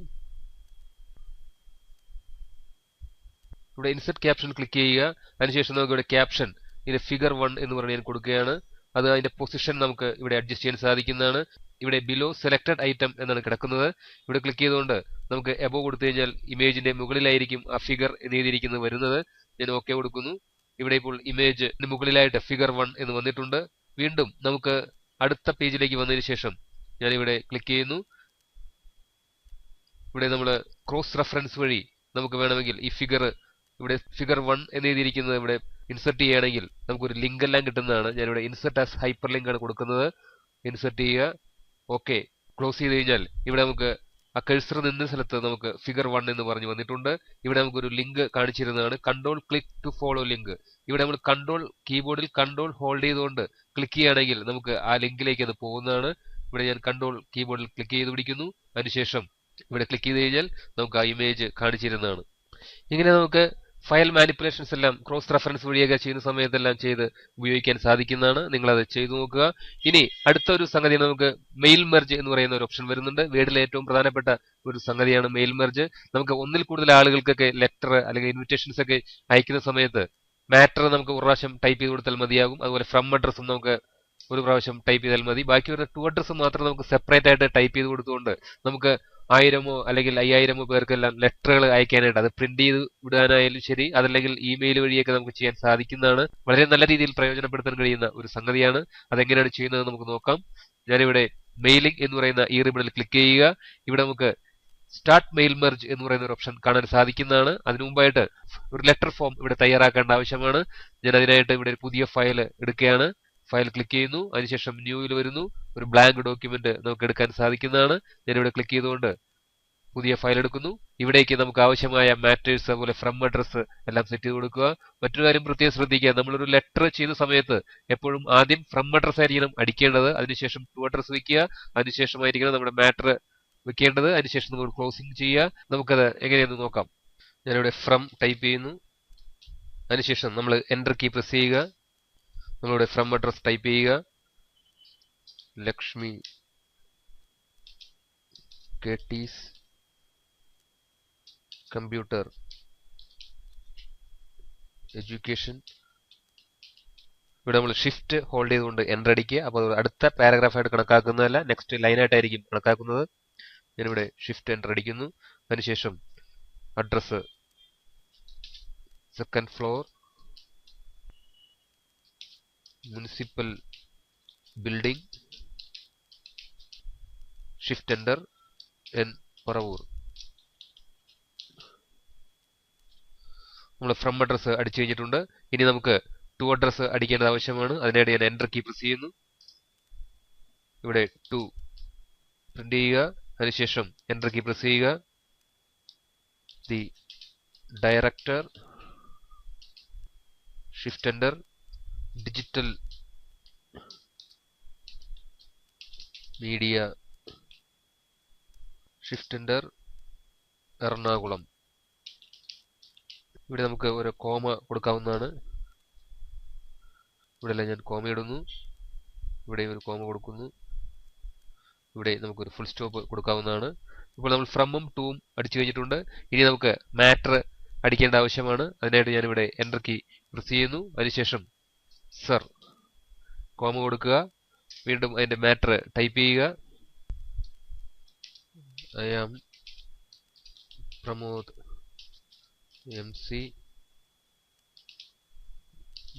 ഇവിടെ ഇൻസെർട്ട് ക്യാപ്ഷൻ ക്ലിക്ക് ചെയ്യുക. അതിനുശേഷം നമുക്ക് ഇവിടെ ക്യാപ്ഷൻ ഇത് ഫിഗർ 1 എന്ന് പറഞ്ഞ് ഞാൻ കൊടുക്കുകയാണ്. അത് അതിന്റെ പൊസിഷൻ നമുക്ക് ഇവിടെ അഡ്ജസ്റ്റ് ചെയ്യാൻ സാധിക്കുന്നതാണ്. ഇവിടെ ബിലോ സെലക്ടഡ് ഐറ്റം എന്നാണ് കിടക്കുന്നത്. ഇവിടെ ക്ലിക്ക് ചെയ്തുകൊണ്ട് നമുക്ക് എബോ കൊടുത്തു കഴിഞ്ഞാൽ ഇമേജിന്റെ മുകളിലായിരിക്കും ആ ഫിഗർ എന്ന് എഴുതിയിരിക്കുന്നത് വരുന്നത്. ഞാൻ ഓക്കെ കൊടുക്കുന്നു. ഇവിടെ ഇപ്പോൾ ഇമേജ് മുകളിലായിട്ട് ഫിഗർ 1 എന്ന് വന്നിട്ടുണ്ട്. വീണ്ടും നമുക്ക് അടുത്ത പേജിലേക്ക് വന്നതിന് ശേഷം ഞാനിവിടെ ക്ലിക്ക് ചെയ്യുന്നു. ഇവിടെ നമ്മൾ ക്രോസ് റെഫറൻസ് വഴി നമുക്ക് വേണമെങ്കിൽ ഈ ഫിഗർ ഇവിടെ ഫിഗർ 1 എന്ന് എഴുതിയിരിക്കുന്നത് ഇവിടെ ഇൻസെർട്ട് ചെയ്യുകയാണെങ്കിൽ നമുക്കൊരു ലിങ്ക് എല്ലാം കിട്ടുന്നതാണ്. ഞാനിവിടെ ഇൻസെർട്ട് ആസ് ഹൈപ്പർ ലിങ്ക് ആണ് കൊടുക്കുന്നത്. ഇൻസെർട്ട് ചെയ്യുക, ഓക്കെ ക്ലോസ് ചെയ്ത് കഴിഞ്ഞാൽ ഇവിടെ നമുക്ക് ആ കഴ്സർ നിന്ന സ്ഥലത്ത് നമുക്ക് ഫിഗർ 1 എന്ന് പറഞ്ഞു വന്നിട്ടുണ്ട്. ഇവിടെ നമുക്കൊരു ലിങ്ക് കാണിച്ചിരുന്നതാണ്, control click to follow link. ഇവിടെ നമ്മൾ കീബോർഡിൽ കൺട്രോൾ ഹോൾഡ് ചെയ്തുകൊണ്ട് ക്ലിക്ക് ചെയ്യുകയാണെങ്കിൽ നമുക്ക് ആ ലിങ്കിലേക്ക് അത് പോകുന്നതാണ്. ഇവിടെ ഞാൻ കൺട്രോൾ കീബോർഡിൽ ക്ലിക്ക് ചെയ്ത് പിടിക്കുന്നു. അതിനുശേഷം ഇവിടെ ക്ലിക്ക് ചെയ്ത് കഴിഞ്ഞാൽ നമുക്ക് ആ ഇമേജ് കാണിച്ചിരുന്നതാണ്. ഇങ്ങനെ നമുക്ക് ഫയൽ മാനിപ്പുലേഷൻസ് എല്ലാം ക്രോസ് റെഫറൻസ് വഴിയൊക്കെ ചെയ്യുന്ന സമയത്തെല്ലാം ചെയ്ത് ഉപയോഗിക്കാൻ സാധിക്കുന്നതാണ്. നിങ്ങളത് ചെയ്തു നോക്കുക. ഇനി അടുത്ത ഒരു സംഗതി നമുക്ക് മെയിൽ മെർജ് എന്ന് പറയുന്ന ഒരു ഓപ്ഷൻ വരുന്നുണ്ട്. വേർഡിലെ ഏറ്റവും പ്രധാനപ്പെട്ട ഒരു സംഗതിയാണ് മെയിൽ മെർജ്. നമുക്ക് ഒന്നിൽ കൂടുതൽ ആളുകൾക്കൊക്കെ ലെറ്റർ അല്ലെങ്കിൽ ഇൻവിറ്റേഷൻസ് ഒക്കെ അയക്കുന്ന സമയത്ത് മാറ്റർ നമുക്ക് ഒരു പ്രാവശ്യം ടൈപ്പ് ചെയ്ത് കൊടുത്താൽ മതിയാകും. അതുപോലെ ഫ്രം അഡ്രസ്സും നമുക്ക് ഒരു പ്രാവശ്യം ടൈപ്പ് ചെയ്താൽ മതി. ബാക്കി വരുന്ന ടു അഡ്രസ്സ് മാത്രം നമുക്ക് സെപ്പറേറ്റ് ആയിട്ട് ടൈപ്പ് ചെയ്ത് കൊടുത്തുകൊണ്ട് നമുക്ക് 1000 അല്ലെങ്കിൽ 5000 പേർക്കെല്ലാം ലെറ്ററുകൾ അയക്കാനായിട്ട് അത് പ്രിന്റ് ചെയ്ത് വിടാനായാലും ശരി, അതല്ലെങ്കിൽ ഇമെയിൽ വഴിയൊക്കെ നമുക്ക് ചെയ്യാൻ സാധിക്കുന്നതാണ്. വളരെ നല്ല രീതിയിൽ പ്രയോജനപ്പെടുത്താൻ കഴിയുന്ന ഒരു സംഗതിയാണ്. അതെങ്ങനെയാണ് ചെയ്യുന്നത് നമുക്ക് നോക്കാം. ഞാനിവിടെ മെയിലിംഗ് എന്ന് പറയുന്ന ഈ റിബണിൽ ക്ലിക്ക് ചെയ്യുക. ഇവിടെ നമുക്ക് സ്റ്റാർട്ട് മെയിൽ മെർജ് എന്ന് പറയുന്ന ഒരു ഓപ്ഷൻ കാണാൻ സാധിക്കുന്നതാണ്. അതിനു മുമ്പായിട്ട് ഒരു ലെറ്റർ ഫോം ഇവിടെ തയ്യാറാക്കേണ്ട ആവശ്യമാണ്. ഞാൻ അതിനായിട്ട് ഇവിടെ ഒരു പുതിയ ഫയൽ എടുക്കുകയാണ്. ഫയൽ ക്ലിക്ക് ചെയ്യുന്നു. അതിനുശേഷം ന്യൂവിൽ വരുന്നു. ഒരു ബ്ലാങ്ക് ഡോക്യുമെന്റ് നമുക്ക് എടുക്കാൻ സാധിക്കുന്നതാണ്. ഞാനിവിടെ ക്ലിക്ക് ചെയ്തുകൊണ്ട് പുതിയ ഫയൽ എടുക്കുന്നു. ഇവിടേക്ക് നമുക്ക് ആവശ്യമായ മാറ്റേഴ്സ് അതുപോലെ ഫ്രം അഡ്രസ്സ് എല്ലാം സെറ്റ് ചെയ്ത് കൊടുക്കുക. മറ്റൊരു കാര്യം പ്രത്യേകം ശ്രദ്ധിക്കുക, നമ്മളൊരു ലെറ്റർ ചെയ്യുന്ന സമയത്ത് എപ്പോഴും ആദ്യം ഫ്രം അഡ്രസ് ആയിരിക്കണം അടിക്കേണ്ടത്. അതിനുശേഷം ടു അഡ്രസ് വെക്കുക. അതിനുശേഷമായിരിക്കണം നമ്മുടെ മാറ്റർ വെക്കേണ്ടത്. അതിനുശേഷം നമ്മൾ ക്ലോസിംഗ് ചെയ്യുക. നമുക്കത് എങ്ങനെയെന്ന് നോക്കാം. ഞാനിവിടെ ഫ്രം ടൈപ്പ് ചെയ്യുന്നു. അതിനുശേഷം നമ്മൾ എൻ്റർ കീ പ്രസ് ചെയ്യുക. നമ്മളിവിടെ ഫ്രം അഡ്രസ് ടൈപ്പ് ചെയ്യുക. Lakshmi KT's computer education. ഇവിടെ നമ്മൾ ഷിഫ്റ്റ് ഹോൾഡ് ചെയ്തുകൊണ്ട് എൻ്റർ അടിക്കുക. അപ്പോൾ അടുത്ത പാരഗ്രാഫായിട്ട് കണക്കാക്കുന്നതല്ല, നെക്സ്റ്റ് ലൈനായിട്ടായിരിക്കും കണക്കാക്കുന്നത്. ഞാനിവിടെ ഷിഫ്റ്റ് എൻ്റർ അടിക്കുന്നു. അതിനുശേഷം address 2nd floor municipal building, shift enter, Paravur. നമ്മൾ ഫ്രം അഡ്രസ്സ് അടിച്ചു കഴിഞ്ഞിട്ടുണ്ട്. ഇനി നമുക്ക് ടു അഡ്രസ്സ് അടിക്കേണ്ടത് ആവശ്യമാണ്. അതിനായിട്ട് ഞാൻ എൻ്റർ കീ പ്രസ് ചെയ്യുന്നു. ഇവിടെ ടു പ്രിന്റ് ചെയ്യുക. അതിനുശേഷം എൻ്റർ കീ പ്രസ് ചെയ്യുക. The director shift enter digital media shift enter Ernakulam. ഇവിടെ നമുക്ക് ഒരു കോമ കൊടുക്കാവുന്നതാണ്. ഇവിടെ ഞാൻ കോമ ഇടുന്നു. ഇവിടെ ഒരു കോമ കൊടുക്കുന്നു. ഇവിടെ നമുക്കൊരു ഫുൾ സ്റ്റോപ്പ് കൊടുക്കാവുന്നതാണ്. ഇപ്പോൾ നമ്മൾ ഫ്രമും ടൂവും അടിച്ചു കഴിഞ്ഞിട്ടുണ്ട്. ഇനി നമുക്ക് മാറ്റർ അടിക്കേണ്ട ആവശ്യമാണ്. അതിനായിട്ട് ഞാനിവിടെ എൻ്റർ കീ പ്രസ് ചെയ്യുന്നു. അതിനുശേഷം സർ കോമ കൊടുക്കുക. വീണ്ടും അതിൻ്റെ മാറ്റർ ടൈപ്പ് ചെയ്യുക. I am Pramod MC,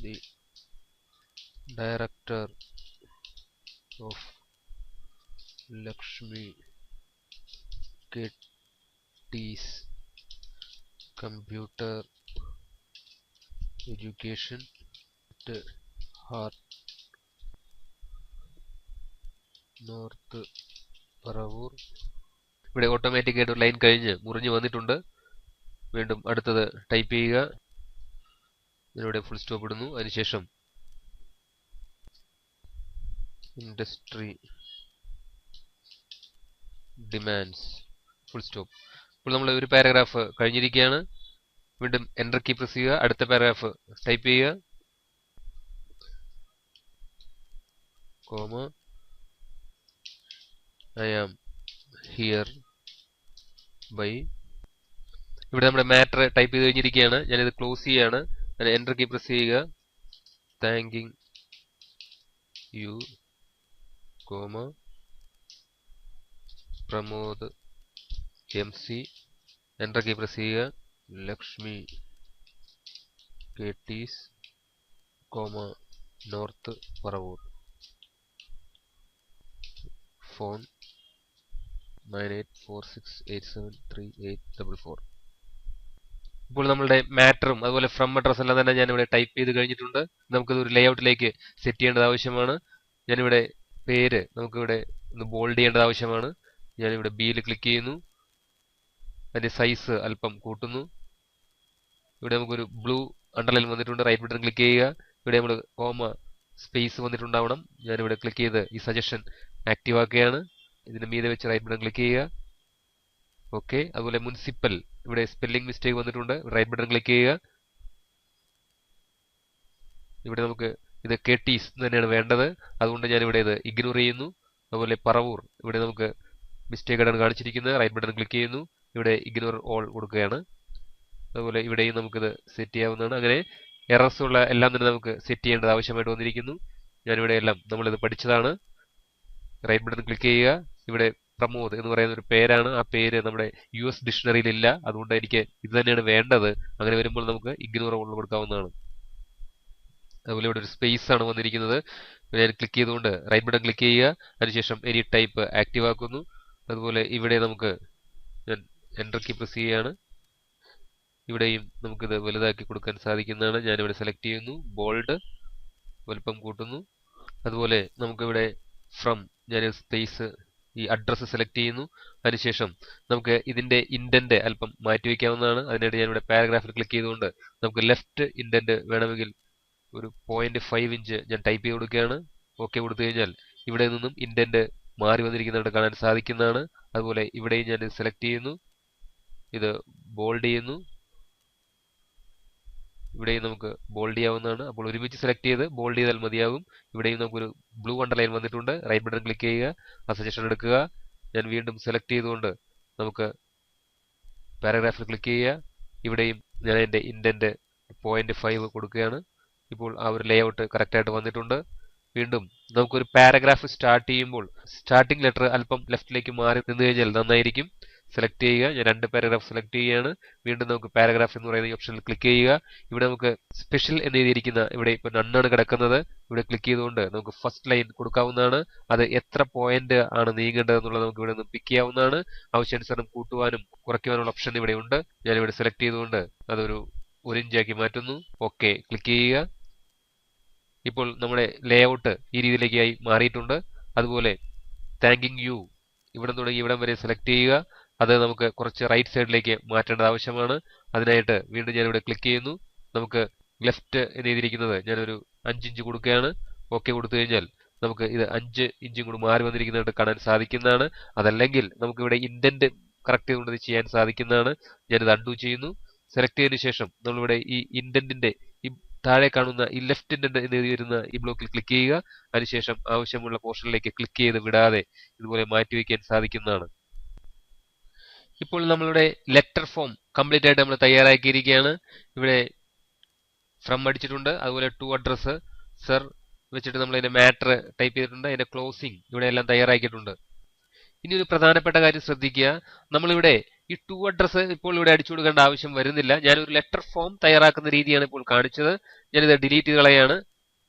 the director of Lakshmi Ketty's Computer Education at Heart North Paravur. ഇവിടെ ഓട്ടോമാറ്റിക് ആയിട്ട് ഒരു ലൈൻ കഴിഞ്ഞ് മുറിഞ്ഞു വന്നിട്ടുണ്ട്. വീണ്ടും അടുത്തത് ടൈപ്പ് ചെയ്യുക. ഇതിലൂടെ ഫുൾ സ്റ്റോപ്പ് ഇടുന്നു. അതിനുശേഷം ഇൻഡസ്ട്രി ഡിമാൻഡ്സ് ഫുൾ സ്റ്റോപ്പ്. ഇപ്പോൾ നമ്മൾ ഒരു പാരഗ്രാഫ് കഴിഞ്ഞിരിക്കുകയാണ്. വീണ്ടും എൻ്റർ കീ പ്രസ് ചെയ്യുക. അടുത്ത പാരഗ്രാഫ് ടൈപ്പ് ചെയ്യുക. Comma I am hereby. ഇവിടെ നമ്മുടെ മാറ്റർ ടൈപ്പ് ചെയ്ത് കഴിഞ്ഞിരിക്കുകയാണ്. ഞാനിത് ക്ലോസ് ചെയ്യാണ്. ഞാൻ എൻ്റർ കീ പ്രസ് ചെയ്യുക. Thanking you comma Pramod MC. Enter key press ചെയ്യുക. Lakshmi KT's comma North Paravur. Phone 9846873844. ഇപ്പോൾ നമ്മളുടെ മാറ്ററും അതുപോലെ ഫ്രം അഡ്രസ് എല്ലാം തന്നെ ഞാനിവിടെ ടൈപ്പ് ചെയ്ത് കഴിഞ്ഞിട്ടുണ്ട്. നമുക്കിത് ഒരു ലേഔട്ടിലേക്ക് സെറ്റ് ചെയ്യേണ്ടത് ആവശ്യമാണ്. ഞാനിവിടെ പേര് നമുക്കിവിടെ ഒന്ന് ബോൾഡ് ചെയ്യേണ്ടത് ആവശ്യമാണ്. ഞാനിവിടെ ബിയിൽ ക്ലിക്ക് ചെയ്യുന്നു. അതിൻ്റെ സൈസ് അല്പം കൂട്ടുന്നു. ഇവിടെ നമുക്കൊരു ബ്ലൂ അണ്ടർലൈൻ വന്നിട്ടുണ്ട്. റൈറ്റ് ബട്ടൺ ക്ലിക്ക് ചെയ്യുക. ഇവിടെ നമ്മൾ കോമ സ്പേസ് വന്നിട്ടുണ്ടാവണം. ഞാനിവിടെ ക്ലിക്ക് ചെയ്ത് ഈ സജഷൻ ആക്റ്റീവ് ആക്കുകയാണ്. ഇതിന് മീതെ വെച്ച് റൈറ്റ് ബട്ടൺ ക്ലിക്ക് ചെയ്യുക. ഓക്കെ. അതുപോലെ മുനിസിപ്പൽ ഇവിടെ സ്പെല്ലിംഗ് മിസ്റ്റേക്ക് വന്നിട്ടുണ്ട്. റൈറ്റ് ബട്ടൺ ക്ലിക്ക് ചെയ്യുക. ഇവിടെ നമുക്ക് ഇത് KT's തന്നെയാണ് വേണ്ടത്. അതുകൊണ്ട് ഞാനിവിടെ ഇത് ഇഗ്നോർ ചെയ്യുന്നു. അതുപോലെ പറവൂർ ഇവിടെ നമുക്ക് മിസ്റ്റേക്ക് ആയിട്ടാണ് കാണിച്ചിരിക്കുന്നത്. റൈറ്റ് ബട്ടൺ ക്ലിക്ക് ചെയ്യുന്നു. ഇവിടെ ഇഗ്നോർ ഓൾ കൊടുക്കുകയാണ്. അതുപോലെ ഇവിടെയും നമുക്കിത് സെറ്റ് ചെയ്യാവുന്നതാണ്. അങ്ങനെ എറർസ് ഉള്ള എല്ലാം തന്നെ നമുക്ക് സെറ്റ് ചെയ്യേണ്ടത് ആവശ്യമായിട്ട് വന്നിരിക്കുന്നു. ഞാനിവിടെ എല്ലാം നമ്മളിത് പഠിച്ചതാണ്. റൈറ്റ് ബട്ടൺ ക്ലിക്ക് ചെയ്യുക. ഇവിടെ പ്രമോദ് എന്ന് പറയുന്ന ഒരു പേരാണ്. ആ പേര് നമ്മുടെ US ഡിക്ഷണറിയിൽ ഇല്ല. അതുകൊണ്ട് എനിക്ക് ഇത് തന്നെയാണ് വേണ്ടത്. അങ്ങനെ വരുമ്പോൾ നമുക്ക് ഇഗ്നോർ ഓൾ കൊടുക്കാവുന്നതാണ്. അതുപോലെ ഇവിടെ ഒരു സ്പേസ് ആണ് വന്നിരിക്കുന്നത്. ഞാൻ ക്ലിക്ക് ചെയ്തുകൊണ്ട് റൈറ്റ് ബട്ടൺ ക്ലിക്ക് ചെയ്യുക. അതിനുശേഷം എനി ടൈപ്പ് ആക്റ്റീവ് ആക്കുന്നു. അതുപോലെ ഇവിടെ നമുക്ക് ഞാൻ എൻ്റർ കീ പ്രസ് ചെയ്യുകയാണ്. ഇവിടെയും നമുക്കിത് വലുതാക്കി കൊടുക്കാൻ സാധിക്കുന്നതാണ്. ഞാനിവിടെ സെലക്ട് ചെയ്യുന്നു. ബോൾഡ് വലുപ്പം കൂട്ടുന്നു. അതുപോലെ നമുക്കിവിടെ ഫ്രം ഞാൻ സ്പേസ് ഈ അഡ്രസ്സ് സെലക്ട് ചെയ്യുന്നു. അതിനുശേഷം നമുക്ക് ഇതിന്റെ ഇൻഡന്റ് അല്പം മാറ്റി വയ്ക്കാവുന്നതാണ്. അതിനായിട്ട് ഞാനിവിടെ പാരഗ്രാഫിൽ ക്ലിക്ക് ചെയ്തുകൊണ്ട് നമുക്ക് ലെഫ്റ്റ് ഇൻഡന്റ് വേണമെങ്കിൽ ഒരു 0.5 ഇഞ്ച് ഞാൻ ടൈപ്പ് ചെയ്ത് കൊടുക്കുകയാണ്. ഓക്കെ കൊടുത്തു കഴിഞ്ഞാൽ ഇവിടെ നിന്നും ഇൻഡന്റ് മാറി വന്നിരിക്കുന്നതായിട്ട് കാണാൻ സാധിക്കുന്നതാണ്. അതുപോലെ ഇവിടെയും ഞാൻ സെലക്ട് ചെയ്യുന്നു. ഇത് ബോൾഡ് ചെയ്യുന്നു. ഇവിടെയും നമുക്ക് ബോൾഡ് ചെയ്യാവുന്നതാണ്. അപ്പോൾ ഒരുമിച്ച് സെലക്ട് ചെയ്ത് ബോൾഡ് ചെയ്താൽ മതിയാകും. ഇവിടെയും നമുക്കൊരു ബ്ലൂ അണ്ടർലൈൻ വന്നിട്ടുണ്ട്. റൈറ്റ് ബട്ടൺ ക്ലിക്ക് ചെയ്യുക. ആ സജഷൻ എടുക്കുക. ഞാൻ വീണ്ടും സെലക്ട് ചെയ്തുകൊണ്ട് നമുക്ക് പാരഗ്രാഫിൽ ക്ലിക്ക് ചെയ്യുക. ഇവിടെയും ഞാൻ എൻ്റെ ഇൻഡന്റ് 0.5 കൊടുക്കുകയാണ്. ഇപ്പോൾ ആ ഒരു ലേഔട്ട് കറക്റ്റായിട്ട് വന്നിട്ടുണ്ട്. വീണ്ടും നമുക്കൊരു പാരഗ്രാഫ് സ്റ്റാർട്ട് ചെയ്യുമ്പോൾ സ്റ്റാർട്ടിംഗ് ലെറ്റർ അല്പം ലെഫ്റ്റിലേക്ക് മാറി നിന്ന് കഴിഞ്ഞാൽ നന്നായിരിക്കും. സെലക്ട് ചെയ്യുക. ഞാൻ 2 പാരഗ്രാഫ് സെലക്ട് ചെയ്യുകയാണ്. വീണ്ടും നമുക്ക് പാരഗ്രാഫ് എന്ന് പറയുന്ന ഈ ഓപ്ഷനിൽ ക്ലിക്ക് ചെയ്യുക. ഇവിടെ നമുക്ക് സ്പെഷ്യൽ എന്ന് എഴുതിയിരിക്കുന്ന ഇവിടെ ഇപ്പോൾ നണ്ണാണ് കിടക്കുന്നത്. ഇവിടെ ക്ലിക്ക് ചെയ്തുകൊണ്ട് നമുക്ക് ഫസ്റ്റ് ലൈൻ കൊടുക്കാവുന്നതാണ്. അത് എത്ര പോയിന്റ് ആണ് നീങ്ങേണ്ടത് എന്നുള്ളത് നമുക്ക് ഇവിടെ നിന്ന് പിക്ക് ചെയ്യാവുന്നതാണ്. ആവശ്യാനുസരണം കൂട്ടുവാനും കുറയ്ക്കുവാനുള്ള ഓപ്ഷൻ ഇവിടെ ഉണ്ട്. ഞാനിവിടെ സെലക്ട് ചെയ്തുകൊണ്ട് അതൊരു 1 ഇഞ്ചാക്കി മാറ്റുന്നു. ഓക്കെ ക്ലിക്ക് ചെയ്യുക. ഇപ്പോൾ നമ്മുടെ ലേഔട്ട് ഈ രീതിയിലേക്കായി മാറിയിട്ടുണ്ട്. അതുപോലെ താങ്കിങ് യു ഇവിടെ തുടങ്ങി ഇവിടം വരെ സെലക്ട് ചെയ്യുക. അത് നമുക്ക് കുറച്ച് റൈറ്റ് സൈഡിലേക്ക് മാറ്റേണ്ടത് ആവശ്യമാണ്. അതിനായിട്ട് വീണ്ടും ഞാനിവിടെ ക്ലിക്ക് ചെയ്യുന്നു. നമുക്ക് ലെഫ്റ്റ് എന്ന് എഴുതിയിരിക്കുന്നത് ഞാനൊരു 5 ഇഞ്ച് കൊടുക്കുകയാണ്. ഓക്കെ കൊടുത്തു കഴിഞ്ഞാൽ നമുക്ക് ഇത് 5 ഇഞ്ചും കൂടി മാറി വന്നിരിക്കുന്നതായിട്ട് കാണാൻ സാധിക്കുന്നതാണ്. അതല്ലെങ്കിൽ നമുക്കിവിടെ ഇൻഡന്റ് കറക്റ്റ് ചെയ്തുകൊണ്ട് ഇത് ചെയ്യാൻ സാധിക്കുന്നതാണ്. ഞാനിത് അൺഡു ചെയ്യുന്നു. സെലക്ട് ചെയ്തതിനു ശേഷം നമ്മളിവിടെ ഈ ഇൻഡന്റിന്റെ ഈ താഴെ കാണുന്ന ഈ ലെഫ്റ്റ് ഇൻഡന്റ് എന്ന് എഴുതി വരുന്ന ഈ ബ്ലോക്കിൽ ക്ലിക്ക് ചെയ്യുക. അതിനുശേഷം ആവശ്യമുള്ള പോർഷനിലേക്ക് ക്ലിക്ക് ചെയ്ത് വിടാതെ ഇതുപോലെ മാറ്റിവെക്കാൻ സാധിക്കുന്നതാണ്. ഇപ്പോൾ നമ്മളുടെ ലെറ്റർ ഫോം കംപ്ലീറ്റ് ആയിട്ട് നമ്മൾ തയ്യാറാക്കിയിരിക്കുകയാണ്. ഇവിടെ ഫ്രം അടിച്ചിട്ടുണ്ട്. അതുപോലെ ടു അഡ്രസ് സർ വെച്ചിട്ട് നമ്മൾ അതിന്റെ മാറ്റർ ടൈപ്പ് ചെയ്തിട്ടുണ്ട്. അതിന്റെ ക്ലോസിംഗ് ഇവിടെ എല്ലാം തയ്യാറാക്കിയിട്ടുണ്ട്. ഇനി ഒരു പ്രധാനപ്പെട്ട കാര്യം ശ്രദ്ധിക്കുക. നമ്മളിവിടെ ഈ ടു അഡ്രസ് ഇപ്പോൾ ഇവിടെ അടിച്ചു കൊടുക്കേണ്ട ആവശ്യം വരുന്നില്ല. ഞാനൊരു ലെറ്റർ ഫോം തയ്യാറാക്കുന്ന രീതിയാണ് ഇപ്പോൾ കാണിച്ചത്. ഞാനിത് ഡിലീറ്റ് ചെയ്ത് കളയാണ്.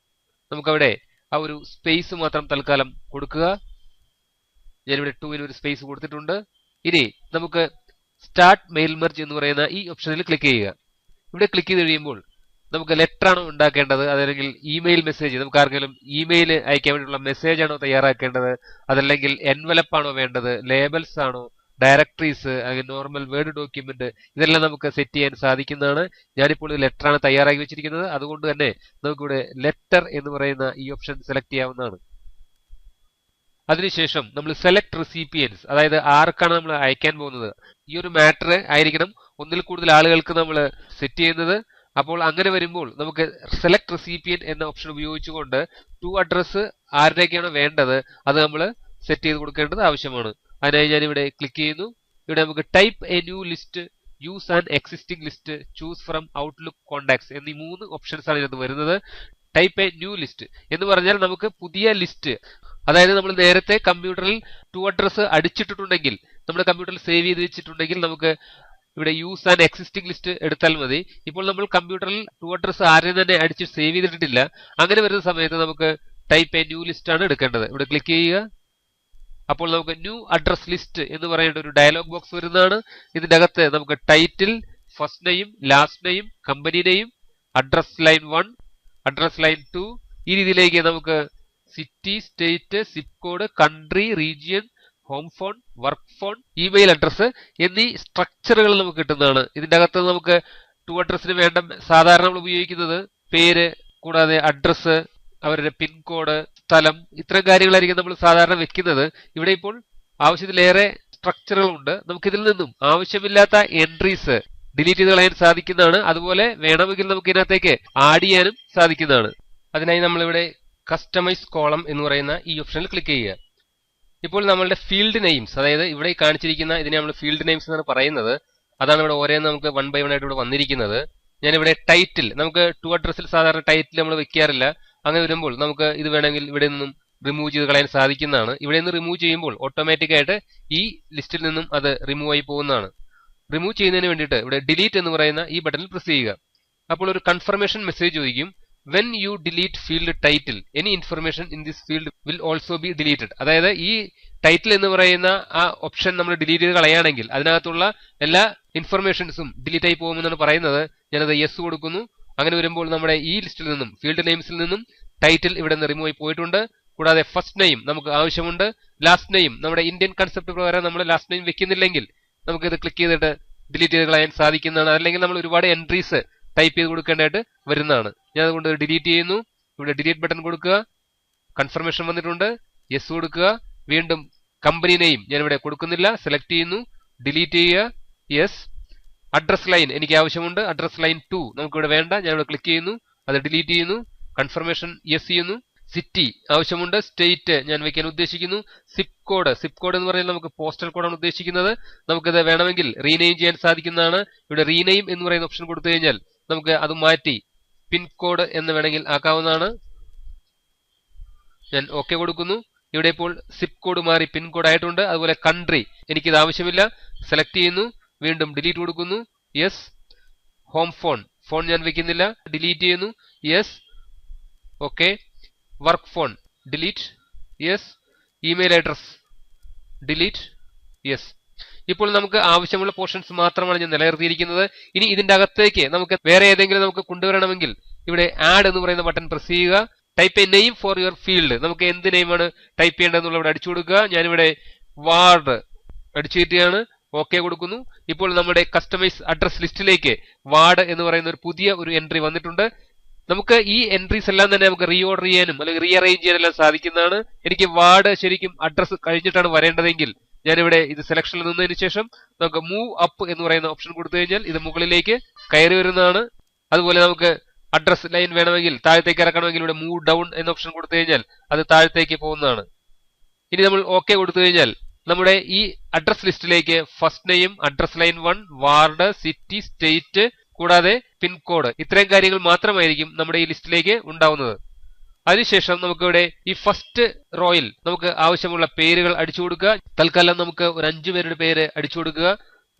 നമുക്കവിടെ ആ ഒരു സ്പേസ് മാത്രം തൽക്കാലം കൊടുക്കുക. ഞാനിവിടെ 2 ഒരു സ്പേസ് കൊടുത്തിട്ടുണ്ട്. ഇനി നമുക്ക് സ്റ്റാർട്ട് മെയിൽ മെർജ് എന്ന് പറയുന്ന ഈ ഓപ്ഷനിൽ ക്ലിക്ക് ചെയ്യുക. ഇവിടെ ക്ലിക്ക് ചെയ്ത് കഴിയുമ്പോൾ നമുക്ക് ലെറ്റർ ആണോ ഉണ്ടാക്കേണ്ടത്, അതല്ലെങ്കിൽ ഇമെയിൽ മെസ്സേജ്, നമുക്ക് ആർക്കെങ്കിലും ഇമെയിൽ അയക്കാൻ വേണ്ടിയുള്ള മെസ്സേജ് ആണോ തയ്യാറാക്കേണ്ടത്, അതല്ലെങ്കിൽ എൻവലപ്പ് ആണോ വേണ്ടത്, ലേബൽസ് ആണോ, ഡയറക്ടറീസ്, അല്ലെങ്കിൽ നോർമൽ വേർഡ് ഡോക്യുമെന്റ്, ഇതെല്ലാം നമുക്ക് സെറ്റ് ചെയ്യാൻ സാധിക്കുന്നതാണ്. ഞാനിപ്പോൾ ലെറ്റർ ആണ് തയ്യാറാക്കി വെച്ചിരിക്കുന്നത്. അതുകൊണ്ട് തന്നെ നമുക്കിവിടെ ലെറ്റർ എന്ന് പറയുന്ന ഈ ഓപ്ഷൻ സെലക്ട് ചെയ്യാവുന്നതാണ്. അതിനുശേഷം നമ്മൾ സെലക്ട് റെസിപ്പിയൻസ്, അതായത് ആർക്കാണ് നമ്മൾ അയക്കാൻ പോകുന്നത്, ഈ ഒരു മാറ്റർ ആയിരിക്കണം ഒന്നിൽ കൂടുതൽ ആളുകൾക്ക് നമ്മൾ സെറ്റ് ചെയ്യുന്നത്. അപ്പോൾ അങ്ങനെ വരുമ്പോൾ നമുക്ക് സെലക്ട് റെസിപ്പിയൻ എന്ന ഓപ്ഷൻ ഉപയോഗിച്ചുകൊണ്ട് ടു അഡ്രസ് ആരുടെയൊക്കെയാണ് വേണ്ടത് അത് നമ്മൾ സെറ്റ് ചെയ്ത് കൊടുക്കേണ്ടത് ആവശ്യമാണ്. അതിനായി ഞാനിവിടെ ക്ലിക്ക് ചെയ്യുന്നു. ഇവിടെ നമുക്ക് type A new list, use an existing list, choose from outlook contacts എന്നീ 3 ഓപ്ഷൻസ് ആണ് ഇതിനകത്ത് വരുന്നത്. ടൈപ്പ് എ ന്യൂ ലിസ്റ്റ് എന്ന് പറഞ്ഞാൽ നമുക്ക് പുതിയ ലിസ്റ്റ്, അതായത് നമ്മൾ നേരത്തെ കമ്പ്യൂട്ടറിൽ ടു അഡ്രസ് അടിച്ചിട്ടുണ്ടെങ്കിൽ, നമ്മുടെ കമ്പ്യൂട്ടറിൽ സേവ് ചെയ്ത് വെച്ചിട്ടുണ്ടെങ്കിൽ നമുക്ക് ഇവിടെ യൂസ് ആൻഡ് എക്സിസ്റ്റിംഗ് ലിസ്റ്റ് എടുത്താൽ മതി. ഇപ്പോൾ നമ്മൾ കമ്പ്യൂട്ടറിൽ ടു അഡ്രസ് ആരെയും തന്നെ അടിച്ച് സേവ് ചെയ്തിട്ടില്ല. അങ്ങനെ വരുന്ന സമയത്ത് നമുക്ക് ടൈപ്പ് എ ന്യൂ ലിസ്റ്റ് ആണ് എടുക്കേണ്ടത്. ഇവിടെ ക്ലിക്ക് ചെയ്യുക. അപ്പോൾ നമുക്ക് ന്യൂ അഡ്രസ് ലിസ്റ്റ് എന്ന് പറയേണ്ട ഒരു ഡയലോഗ് ബോക്സ് വരുന്നതാണ്. ഇതിന്റെ അകത്ത് നമുക്ക് title, first name, last name, company name, address line 1, address line 2, ഈ രീതിയിലേക്ക് നമുക്ക് city, state, zip code, country, region, home phone, work phone, email address എന്നീ സ്ട്രക്ചറുകൾ നമുക്ക് കിട്ടുന്നതാണ്. ഇതിന്റെ അകത്ത് നമുക്ക് ടു അഡ്രസ്സിന് വേണ്ട സാധാരണ നമ്മൾ ഉപയോഗിക്കുന്നത് പേര്, കൂടാതെ അഡ്രസ്, അവരുടെ പിൻകോഡ്, സ്ഥലം, ഇത്തരം കാര്യങ്ങളായിരിക്കും നമ്മൾ സാധാരണ വെക്കുന്നത്. ഇവിടെ ഇപ്പോൾ ആവശ്യത്തിലേറെ സ്ട്രക്ചറുകളുണ്ട്. നമുക്കിതിൽ നിന്നും ആവശ്യമില്ലാത്ത എൻട്രീസ് ഡിലീറ്റ് ചെയ്ത് കളയാൻ സാധിക്കുന്നതാണ്. അതുപോലെ വേണമെങ്കിൽ നമുക്ക് ഇതിനകത്തേക്ക് ആഡ് ചെയ്യാനും സാധിക്കുന്നതാണ്. അതിനായി നമ്മളിവിടെ കസ്റ്റമൈസ് കോളം എന്ന് പറയുന്ന ഈ ഓപ്ഷനിൽ ക്ലിക്ക് ചെയ്യുക. ഇപ്പോൾ നമ്മളുടെ ഫീൽഡ് നെയിംസ്, അതായത് ഇവിടെ കാണിച്ചിരിക്കുന്ന ഇതിനെ നമ്മൾ ഫീൽഡ് നെയിംസ് എന്നാണ് പറയുന്നത്. അതാണ് ഇവിടെ ഓരോന്ന് നമുക്ക് 1 by 1 ആയിട്ട് ഇവിടെ വന്നിരിക്കുന്നത്. ഞാനിവിടെ ടൈറ്റിൽ, നമുക്ക് ടു അഡ്രസ്സിൽ സാധാരണ ടൈറ്റിൽ നമ്മൾ വെക്കാറില്ല. അങ്ങനെ വരുമ്പോൾ നമുക്ക് ഇത് വേണമെങ്കിൽ ഇവിടെ നിന്നും റിമൂവ് ചെയ്ത് കളയാൻ സാധിക്കുന്നതാണ്. ഇവിടെ നിന്ന് റിമൂവ് ചെയ്യുമ്പോൾ ഓട്ടോമാറ്റിക് ആയിട്ട് ഈ ലിസ്റ്റിൽ നിന്നും അത് റിമൂവ് ആയി പോകുന്നതാണ്. റിമൂവ് ചെയ്യുന്നതിന് വേണ്ടിയിട്ട് ഇവിടെ ഡിലീറ്റ് എന്ന് പറയുന്ന ഈ ബട്ടണിൽ പ്രസ് ചെയ്യുക. അപ്പോൾ ഒരു കൺഫർമേഷൻ മെസ്സേജ് ചോദിക്കും. When you delete field title, any information in this field will also be deleted. അതായത് ഈ ടൈറ്റിൽ എന്ന് പറയുന്ന ആ ഓപ്ഷൻ നമ്മൾ ഡിലീറ്റ് ചെയ്ത് കളയുകയാണെങ്കിൽ അതിനകത്തുള്ള എല്ലാ ഇൻഫർമേഷൻസും ഡിലീറ്റ് ആയി പോകുമെന്നാണ് പറയുന്നത്. ഞാനത് യെസ് കൊടുക്കുന്നു. അങ്ങനെ വരുമ്പോൾ നമ്മുടെ ഈ ലിസ്റ്റിൽ നിന്നും ഫീൽഡ് നെയിംസിൽ നിന്നും ടൈറ്റിൽ ഇവിടെ നിന്ന് റിമൂവ് ആയി പോയിട്ടുണ്ട്. കൂടാതെ ഫസ്റ്റ് നെയിം നമുക്ക് ആവശ്യമുണ്ട്. ലാസ്റ്റ് നെയിം നമ്മുടെ ഇന്ത്യൻ കൺസെപ്റ്റ് പ്രകാരം നമ്മൾ ലാസ്റ്റ് നെയിം വെക്കുന്നില്ലെങ്കിൽ നമുക്കിത് ക്ലിക്ക് ചെയ്തിട്ട് ഡിലീറ്റ് ചെയ്ത് കളയാൻ സാധിക്കുന്നതാണ്. അല്ലെങ്കിൽ നമ്മൾ ഒരുപാട് എൻട്രീസ് ടൈപ്പ് ചെയ്ത് കൊടുക്കേണ്ടതായിട്ട് വരുന്നതാണ്. ഞാൻ അതുകൊണ്ട് ഡിലീറ്റ് ചെയ്യുന്നു. ഇവിടെ ഡിലീറ്റ് ബട്ടൺ കൊടുക്കുക. കൺഫർമേഷൻ വന്നിട്ടുണ്ട്. യെസ് കൊടുക്കുക. വീണ്ടും കമ്പനി നെയിം ഞാൻ ഇവിടെ കൊടുക്കുന്നില്ല, സെലക്ട് ചെയ്യുന്നു. ഡിലീറ്റ് ചെയ്യുക. യെസ്. അഡ്രസ് ലൈൻ എനിക്ക് ആവശ്യമുണ്ട്. അഡ്രസ് ലൈൻ 2 നമുക്കിവിടെ വേണ്ട. ഞാൻ ഇവിടെ ക്ലിക്ക് ചെയ്യുന്നു. അത് ഡിലീറ്റ് ചെയ്യുന്നു. കൺഫർമേഷൻ യെസ് ചെയ്യുന്നു. സിറ്റി ആവശ്യമുണ്ട്. സ്റ്റേറ്റ് ഞാൻ വെക്കാൻ ഉദ്ദേശിക്കുന്നു. സിപ്പ് കോഡ് എന്ന് പറയുന്നത് നമുക്ക് പോസ്റ്റൽ കോഡാണ് ഉദ്ദേശിക്കുന്നത്. നമുക്കിത് വേണമെങ്കിൽ റീനെയിം ചെയ്യാൻ സാധിക്കുന്നതാണ്. ഇവിടെ റീനെയിം എന്ന് പറയുന്ന ഓപ്ഷൻ കൊടുത്തു കഴിഞ്ഞാൽ നമുക്ക് അത് മാറ്റി പിൻകോഡ് എന്ന് വേണമെങ്കിൽ ആക്കാവുന്നതാണ്. ഞാൻ ഓക്കെ കൊടുക്കുന്നു. ഇവിടെ ഇപ്പോൾ സിപ്പ് കോഡ് മാറി പിൻകോഡ് ആയിട്ടുണ്ട്. അതുപോലെ കൺട്രി എനിക്കിത് ആവശ്യമില്ല, സെലക്ട് ചെയ്യുന്നു. വീണ്ടും ഡിലീറ്റ് കൊടുക്കുന്നു. യെസ്. ഹോം ഫോൺ ഞാൻ വെക്കുന്നില്ല, ഡിലീറ്റ് ചെയ്യുന്നു. Yes. Okay. Work phone delete. Yes. Email address delete. Yes. ഇപ്പോൾ നമുക്ക് ആവശ്യമുള്ള പോർഷൻസ് മാത്രമാണ് ഞാൻ നിലനിർത്തിയിരിക്കുന്നത്. ഇനി ഇതിന്റെ അകത്തേക്ക് നമുക്ക് വേറെ ഏതെങ്കിലും നമുക്ക് കൊണ്ടുവരണമെങ്കിൽ ഇവിടെ ആഡ് എന്ന് പറയുന്ന ബട്ടൺ പ്രസ് ചെയ്യുക. Type A name for your field. നമുക്ക് എന്ത് നെയിമാണ് ടൈപ്പ് ചെയ്യേണ്ടതെന്നുള്ള ഇവിടെ അടിച്ചു കൊടുക്കുക. ഞാനിവിടെ വാർഡ് അടിച്ചു കയറ്റുകയാണ്. ഓക്കെ കൊടുക്കുന്നു. ഇപ്പോൾ നമ്മുടെ കസ്റ്റമൈസ് അഡ്രസ് ലിസ്റ്റിലേക്ക് വാർഡ് എന്ന് പറയുന്ന ഒരു പുതിയ ഒരു എൻട്രി വന്നിട്ടുണ്ട്. നമുക്ക് ഈ എൻട്രീസ് എല്ലാം തന്നെ നമുക്ക് റീഓർഡർ ചെയ്യാനും അല്ലെങ്കിൽ റീഅറേഞ്ച് ചെയ്യാനെല്ലാം സാധിക്കുന്നതാണ്. എനിക്ക് വാർഡ് ശരിക്കും അഡ്രസ് കഴിഞ്ഞിട്ടാണ് വരേണ്ടതെങ്കിൽ ഞാനിവിടെ ഇത് സെലക്ഷനിൽ നിന്നതിന് ശേഷം നമുക്ക് മൂവ് അപ്പ് എന്ന് പറയുന്ന ഓപ്ഷൻ കൊടുത്തു കഴിഞ്ഞാൽ ഇത് മുകളിലേക്ക് കയറി വരുന്നതാണ്. അതുപോലെ നമുക്ക് അഡ്രസ് ലൈൻ വേണമെങ്കിൽ താഴത്തേക്ക് ഇറക്കണമെങ്കിൽ ഇവിടെ മൂവ് ഡൗൺ എന്ന ഓപ്ഷൻ കൊടുത്തു കഴിഞ്ഞാൽ അത് താഴത്തേക്ക് പോകുന്നതാണ്. ഇനി നമ്മൾ ഓക്കെ കൊടുത്തു കഴിഞ്ഞാൽ നമ്മുടെ ഈ അഡ്രസ് ലിസ്റ്റിലേക്ക് first name, address line 1, ward, city, state കൂടാതെ പിൻകോഡ് ഇത്രയും കാര്യങ്ങൾ മാത്രമായിരിക്കും നമ്മുടെ ഈ ലിസ്റ്റിലേക്ക് ഉണ്ടാവുന്നത്. അതിനുശേഷം നമുക്കിവിടെ ഈ ഫസ്റ്റ് റോയിൽ നമുക്ക് ആവശ്യമുള്ള പേരുകൾ അടിച്ചു കൊടുക്കുക. തൽക്കാലം നമുക്ക് ഒരു 5 പേരുടെ പേര് അടിച്ചു കൊടുക്കുക.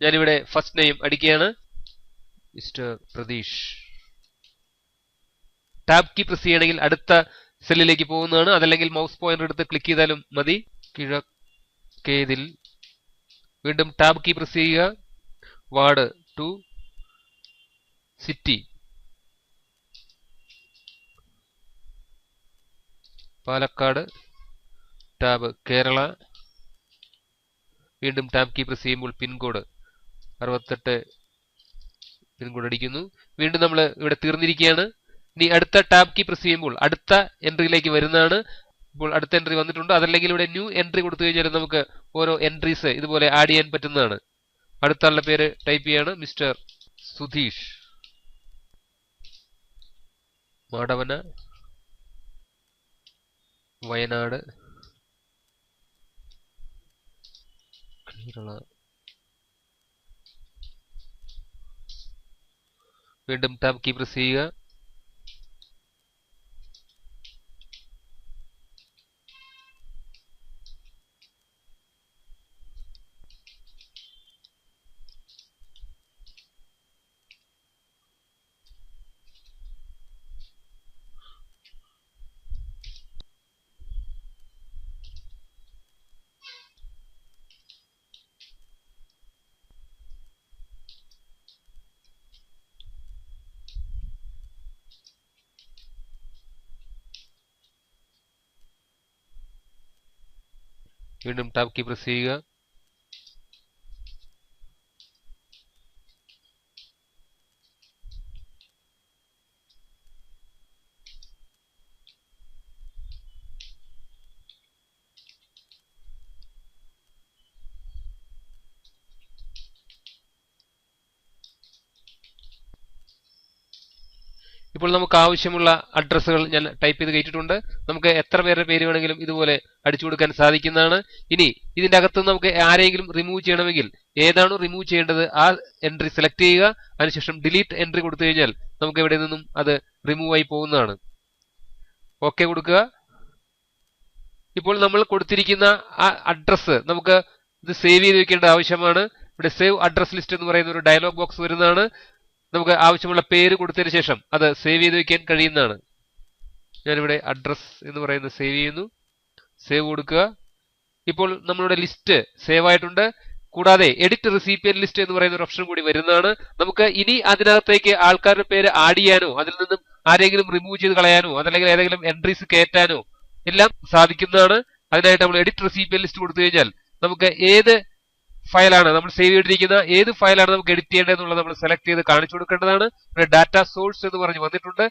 ഞാനിവിടെ ഫസ്റ്റ് നെയിം അടിക്കുകയാണ്, mister Pratheesh. Tab key press ചെയ്യണമെങ്കിൽ അടുത്ത സെല്ലിലേക്ക് പോകുന്നതാണ്. അതല്ലെങ്കിൽ മൗസ് പോയിന്റർ എടുത്ത് ക്ലിക്ക് ചെയ്താലും മതി. കിഴക്കേതിൽ വീണ്ടും ടാബ് കീ പ്രസ് ചെയ്യുക. Ward 2, city Palakkad, tab Kerala. വീണ്ടും ടാബ് കീ പ്രസ് ചെയ്യുമ്പോൾ പിൻകോഡ് 68 പിൻകോഡ് അടിക്കുന്നു. വീണ്ടും നമ്മൾ ഇവിടെ തീർന്നിരിക്കുകയാണ്. ഇനി അടുത്ത ടാബ് കീ പ്രസ് ചെയ്യുമ്പോൾ അടുത്ത എൻട്രിയിലേക്ക് വരുന്നതാണ്. ഇപ്പോൾ അടുത്ത എൻട്രി വന്നിട്ടുണ്ട്. അതല്ലെങ്കിൽ ഇവിടെ ന്യൂ എൻട്രി കൊടുത്തു കഴിഞ്ഞാൽ നമുക്ക് ഓരോ എൻട്രീസ് ഇതുപോലെ ആഡ് ചെയ്യാൻ പറ്റുന്നതാണ്. അടുത്ത ആളുടെ പേര് ടൈപ്പ് ചെയ്യാണ്, മിസ്റ്റർ സുധീഷ്. മാടവന, വയനാട്, കേരള. വീണ്ടും ടാബ് കീ പ്രസ് ചെയ്യുക. വീണ്ടും ടാബ് കീ പ്രസ് ചെയ്യുക. ഇപ്പോൾ നമുക്ക് ആവശ്യമുള്ള അഡ്രസ്സുകൾ ഞാൻ ടൈപ്പ് ചെയ്ത് കയറ്റിയിട്ടുണ്ട്. നമുക്ക് എത്ര പേരുടെ പേര് വേണമെങ്കിലും ഇതുപോലെ അടിച്ചു കൊടുക്കാൻ സാധിക്കുന്നതാണ്. ഇനി ഇതിന്റെ അകത്ത് നമുക്ക് ആരെങ്കിലും റിമൂവ് ചെയ്യണമെങ്കിൽ ഏതാണോ റിമൂവ് ചെയ്യേണ്ടത് ആ എൻട്രി സെലക്ട് ചെയ്യുക. അതിനുശേഷം ഡിലീറ്റ് എൻട്രി കൊടുത്തു കഴിഞ്ഞാൽ നമുക്ക് ഇവിടെ നിന്നും അത് റിമൂവ് ആയി പോകുന്നതാണ്. ഓക്കെ കൊടുക്കുക. ഇപ്പോൾ നമ്മൾ കൊടുത്തിരിക്കുന്ന ആ അഡ്രസ്സ് നമുക്ക് ഇത് സേവ് ചെയ്ത് വെക്കേണ്ട ആവശ്യമാണ്. ഇവിടെ സേവ് അഡ്രസ് ലിസ്റ്റ് എന്ന് പറയുന്ന ഒരു ഡയലോഗ് ബോക്സ് വരുന്നതാണ്. നമുക്ക് ആവശ്യമുള്ള പേര് കൊടുത്തതിന് ശേഷം അത് സേവ് ചെയ്ത് വെക്കാൻ കഴിയുന്നതാണ്. ഞാനിവിടെ അഡ്രസ് എന്ന് പറയുന്നത് സേവ് ചെയ്യുന്നു. സേവ് കൊടുക്കുക. ഇപ്പോൾ നമ്മളുടെ ലിസ്റ്റ് സേവ് ആയിട്ടുണ്ട്. കൂടാതെ എഡിറ്റ് റെസിപ്പിയന്റ് ലിസ്റ്റ് എന്ന് പറയുന്ന ഒരു ഓപ്ഷൻ കൂടി വരുന്നതാണ്. നമുക്ക് ഇനി അതിനകത്തേക്ക് ആൾക്കാരുടെ പേര് ആഡ് ചെയ്യാനോ അതിൽ നിന്നും ആരെങ്കിലും റിമൂവ് ചെയ്ത് കളയാനോ അതല്ലെങ്കിൽ ഏതെങ്കിലും എൻട്രീസ് കയറ്റാനോ എല്ലാം സാധിക്കുന്നതാണ്. അതിനായിട്ട് നമ്മൾ എഡിറ്റ് റെസിപ്പിയന്റ് ലിസ്റ്റ് കൊടുത്തു കഴിഞ്ഞാൽ നമുക്ക് ഏത് ഫയലാണ് നമ്മൾ സേവ് ചെയ്തിരിക്കുന്ന ഏത് ഫയലാണ് നമുക്ക് എഡിറ്റ് ചെയ്യേണ്ടതെന്നുള്ളത് നമ്മൾ സെലക്ട് ചെയ്ത് കാണിച്ചു കൊടുക്കേണ്ടതാണ്. ഇവിടെ ഡാറ്റ സോഴ്സ് എന്ന് പറഞ്ഞ് വന്നിട്ടുണ്ട്.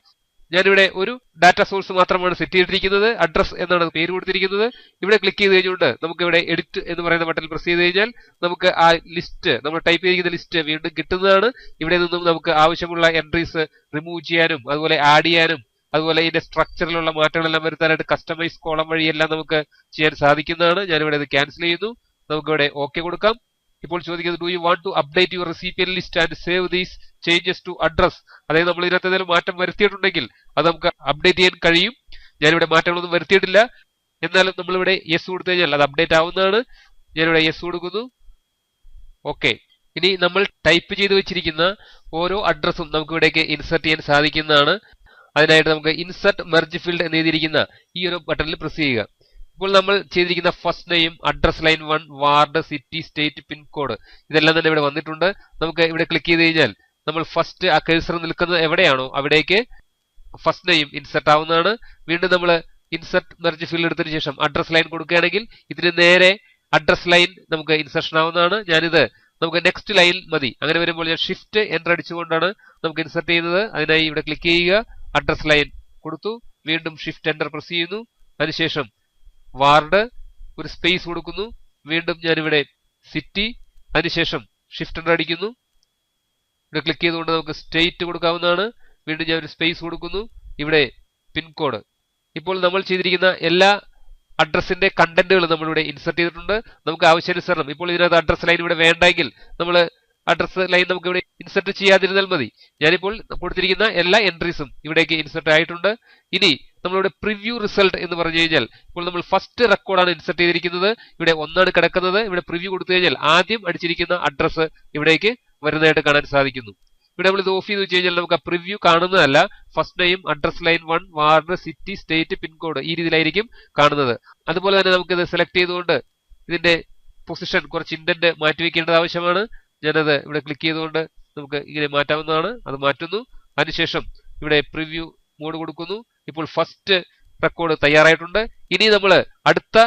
ഞാനിവിടെ ഒരു ഡാറ്റ സോഴ്സ് മാത്രമാണ് സെറ്റ് ചെയ്തിരിക്കുന്നത്. അഡ്രസ് എന്നാണ് പേര് കൊടുത്തിരിക്കുന്നത്. ഇവിടെ ക്ലിക്ക് ചെയ്ത് കഴിഞ്ഞുകൊണ്ട് നമുക്ക് ഇവിടെ എഡിറ്റ് എന്ന് പറയുന്ന ബട്ടൺ പ്രസ് ചെയ്ത് കഴിഞ്ഞാൽ നമുക്ക് ആ ലിസ്റ്റ് നമ്മൾ ടൈപ്പ് ചെയ്തിരിക്കുന്ന ലിസ്റ്റ് വീണ്ടും കിട്ടുന്നതാണ്. ഇവിടെ നിന്നും നമുക്ക് ആവശ്യമുള്ള എൻട്രീസ് റിമൂവ് ചെയ്യാനും അതുപോലെ ആഡ് ചെയ്യാനും അതുപോലെ ഇതിന്റെ സ്ട്രക്ചറിലുള്ള മാറ്റങ്ങളെല്ലാം വരുത്താനായിട്ട് കസ്റ്റമൈസ് കോളം വഴിയെല്ലാം നമുക്ക് ചെയ്യാൻ സാധിക്കുന്നതാണ്. ഞാനിവിടെ ഇത് ക്യാൻസൽ ചെയ്യുന്നു. നമുക്കിവിടെ ഓക്കെ കൊടുക്കാം. ഇപ്പോൾ ചോദിക്കുന്നത് do you want to update your recipient list and save these changes to address. അതായത് നമ്മൾ ഇതിനകത്ത് ഏതെങ്കിലും മാറ്റം വരുത്തിയിട്ടുണ്ടെങ്കിൽ അത് നമുക്ക് അപ്ഡേറ്റ് ചെയ്യാൻ കഴിയും. ഞാനിവിടെ മാറ്റങ്ങളൊന്നും വരുത്തിയിട്ടില്ല. എന്നാലും നമ്മളിവിടെ യെസ് കൊടുത്തു കഴിഞ്ഞാൽ അത് അപ്ഡേറ്റ് ആവുന്നതാണ്. ഞാനിവിടെ യെസ് കൊടുക്കുന്നു. ഓക്കെ. ഇനി നമ്മൾ ടൈപ്പ് ചെയ്ത് വെച്ചിരിക്കുന്ന ഓരോ അഡ്രസ്സും നമുക്ക് ഇവിടേക്ക് ഇൻസർട്ട് ചെയ്യാൻ സാധിക്കുന്നതാണ്. അതിനായിട്ട് നമുക്ക് ഇൻസർട്ട് മെർജ് ഫീൽഡ് എന്ന് എഴുതിയിരിക്കുന്ന ഈ ഒരു ബട്ടണിൽ പ്രസ് ചെയ്യുക. ഇപ്പോൾ നമ്മൾ ചെയ്തിരിക്കുന്ന first name, address line 1, ward, city, state, pin code ഇതെല്ലാം തന്നെ ഇവിടെ വന്നിട്ടുണ്ട്. നമുക്ക് ഇവിടെ ക്ലിക്ക് ചെയ്ത് കഴിഞ്ഞാൽ നമ്മൾ ഫസ്റ്റ് ആ കഴ്സർ നിൽക്കുന്നത് എവിടെയാണോ അവിടേക്ക് ഫസ്റ്റ് നെയിം ഇൻസെർട്ട് ആവുന്നതാണ്. വീണ്ടും നമ്മൾ ഇൻസെർട്ട് മെർജ് ഫീൽഡ് എടുത്തതിനു ശേഷം അഡ്രസ് ലൈൻ കൊടുക്കുകയാണെങ്കിൽ ഇതിന് നേരെ അഡ്രസ് ലൈൻ നമുക്ക് ഇൻസെർഷൻ ആവുന്നതാണ്. ഞാനിത് നമുക്ക് നെക്സ്റ്റ് ലൈൻ മതി. അങ്ങനെ വരുമ്പോൾ ഞാൻ ഷിഫ്റ്റ് എൻ്റർ അടിച്ചുകൊണ്ടാണ് നമുക്ക് ഇൻസെർട്ട് ചെയ്യുന്നത്. അതിനായി ഇവിടെ ക്ലിക്ക് ചെയ്യുക, അഡ്രസ് ലൈൻ കൊടുത്തു, വീണ്ടും ഷിഫ്റ്റ് എൻ്റർ പ്രസ് ചെയ്യുന്നു. അതിനുശേഷം വാർഡ്, ഒരു സ്പേസ് കൊടുക്കുന്നു, വീണ്ടും ഞാനിവിടെ സിറ്റി, അതിനുശേഷം ഷിഫ്റ്റ് എൻ്റർ അടിക്കുന്നു. ഇവിടെ ക്ലിക്ക് ചെയ്തുകൊണ്ട് നമുക്ക് സ്റ്റേറ്റ് കൊടുക്കാവുന്നതാണ്. വീണ്ടും ഞാൻ ഒരു സ്പേസ് കൊടുക്കുന്നു, ഇവിടെ പിൻകോഡ്. ഇപ്പോൾ നമ്മൾ ചെയ്തിരിക്കുന്ന എല്ലാ അഡ്രസ്സിന്റെ കണ്ടന്റുകൾ നമ്മളിവിടെ ഇൻസെർട്ട് ചെയ്തിട്ടുണ്ട്. നമുക്ക് ആവശ്യാനുസരണം ഇപ്പോൾ ഇതിനകത്ത് അഡ്രസ് ലൈൻ ഇവിടെ വേണ്ടെങ്കിൽ നമ്മൾ അഡ്രസ് ലൈൻ നമുക്ക് ഇവിടെ ഇൻസെർട്ട് ചെയ്യാതിരുന്നാൽ മതി. ഞാനിപ്പോൾ കൊടുത്തിരിക്കുന്ന എല്ലാ എൻട്രീസും ഇവിടേക്ക് ഇൻസെർട്ട് ആയിട്ടുണ്ട്. ഇനി നമ്മളിവിടെ പ്രിവ്യൂ റിസൾട്ട് എന്ന് പറഞ്ഞു കഴിഞ്ഞാൽ ഇപ്പോൾ നമ്മൾ ഫസ്റ്റ് റെക്കോർഡാണ് ഇൻസെർട്ട് ചെയ്തിരിക്കുന്നത്. ഇവിടെ 1 കിടക്കുന്നത്. ഇവിടെ പ്രിവ്യൂ കൊടുത്തു കഴിഞ്ഞാൽ ആദ്യം അടിച്ചിരിക്കുന്ന അഡ്രസ് ഇവിടേക്ക് വരുന്നതായിട്ട് കാണാൻ സാധിക്കുന്നു. ഇവിടെ നമ്മൾ ഇത് ഓഫ് ചെയ്ത് വെച്ച് കഴിഞ്ഞാൽ നമുക്ക് ആ പ്രിവ്യൂ കാണുന്നതല്ല. First name, address line 1, ward, city, state, pin code ഈ രീതിയിലായിരിക്കും കാണുന്നത്. അതുപോലെ തന്നെ നമുക്കിത് സെലക്ട് ചെയ്തുകൊണ്ട് ഇതിന്റെ പൊസിഷൻ കുറച്ച് ഇൻഡന്റ് മാറ്റിവെക്കേണ്ടത് ആവശ്യമാണ്. ഞാനത് ഇവിടെ ക്ലിക്ക് ചെയ്തുകൊണ്ട് നമുക്ക് ഇങ്ങനെ മാറ്റാവുന്നതാണ്. അത് മാറ്റുന്നു. അതിനുശേഷം ഇവിടെ പ്രിവ്യൂ മോഡ് കൊടുക്കുന്നു. ഇപ്പോൾ ഫസ്റ്റ് റെക്കോർഡ് തയ്യാറായിട്ടുണ്ട്. ഇനി നമ്മൾ അടുത്ത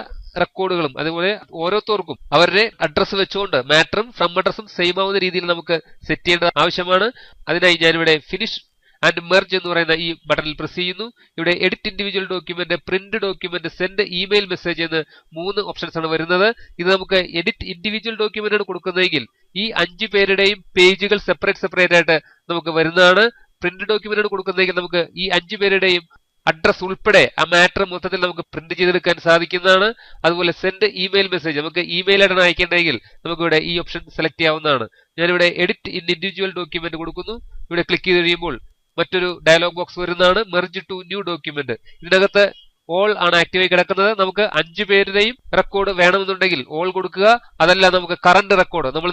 റെക്കോർഡുകളും അതുപോലെ ഓരോരുത്തർക്കും അവരുടെ അഡ്രസ്സ് വെച്ചുകൊണ്ട് മാറ്ററും ഫ്രം അഡ്രസ്സും സെയിം ആവുന്ന രീതിയിൽ നമുക്ക് സെറ്റ് ചെയ്യേണ്ടത് ആവശ്യമാണ്. അതിനായി ഞാനിവിടെ ഫിനിഷ് ആൻഡ് മെർജ് എന്ന് പറയുന്ന ഈ ബട്ടണിൽ പ്രസ് ചെയ്യുന്നു. ഇവിടെ edit individual document, print document, send email message എന്ന് 3 ഓപ്ഷൻസ് ആണ് വരുന്നത്. ഇത് നമുക്ക് എഡിറ്റ് ഇൻഡിവിജ്വൽ ഡോക്യുമെന്റ് ആണ് കൊടുക്കുന്നതെങ്കിൽ ഈ 5 പേരുടെയും പേജുകൾ സെപ്പറേറ്റ് ആയിട്ട് നമുക്ക് വരുന്നതാണ്. പ്രിന്റ് ഡോക്യുമെന്റ് ആണ് കൊടുക്കുന്നതെങ്കിൽ നമുക്ക് ഈ 5 പേരുടെയും അഡ്രസ് ഉൾപ്പെടെ ആ മാറ്റർ മൊത്തത്തിൽ നമുക്ക് പ്രിന്റ് ചെയ്തെടുക്കാൻ സാധിക്കുന്നതാണ്. അതുപോലെ സെൻഡ് ഇമെയിൽ മെസ്സേജ്, നമുക്ക് ഇമെയിൽ ആയിട്ടാണ് അയക്കേണ്ടെങ്കിൽ നമുക്ക് ഇവിടെ ഈ ഓപ്ഷൻ സെലക്ട് ചെയ്യാവുന്നതാണ്. ഞാനിവിടെ എഡിറ്റ് ഇൻ ഇൻഡിവിജ്വൽ ഡോക്യുമെന്റ് കൊടുക്കുന്നു. ഇവിടെ ക്ലിക്ക് ചെയ്ത് കഴിയുമ്പോൾ മറ്റൊരു ഡയലോഗ് ബോക്സ് വരുന്നതാണ്, മെർജ് ടു ന്യൂ ഡോക്യുമെന്റ്. ഇതിനകത്ത് ഓൾ ആണ് ആക്റ്റീവായി കിടക്കുന്നത്. നമുക്ക് 5 പേരുടെയും റെക്കോർഡ് വേണമെന്നുണ്ടെങ്കിൽ ഓൾ കൊടുക്കുക. അതല്ല നമുക്ക് കറന്റ് റെക്കോർഡ് നമ്മൾ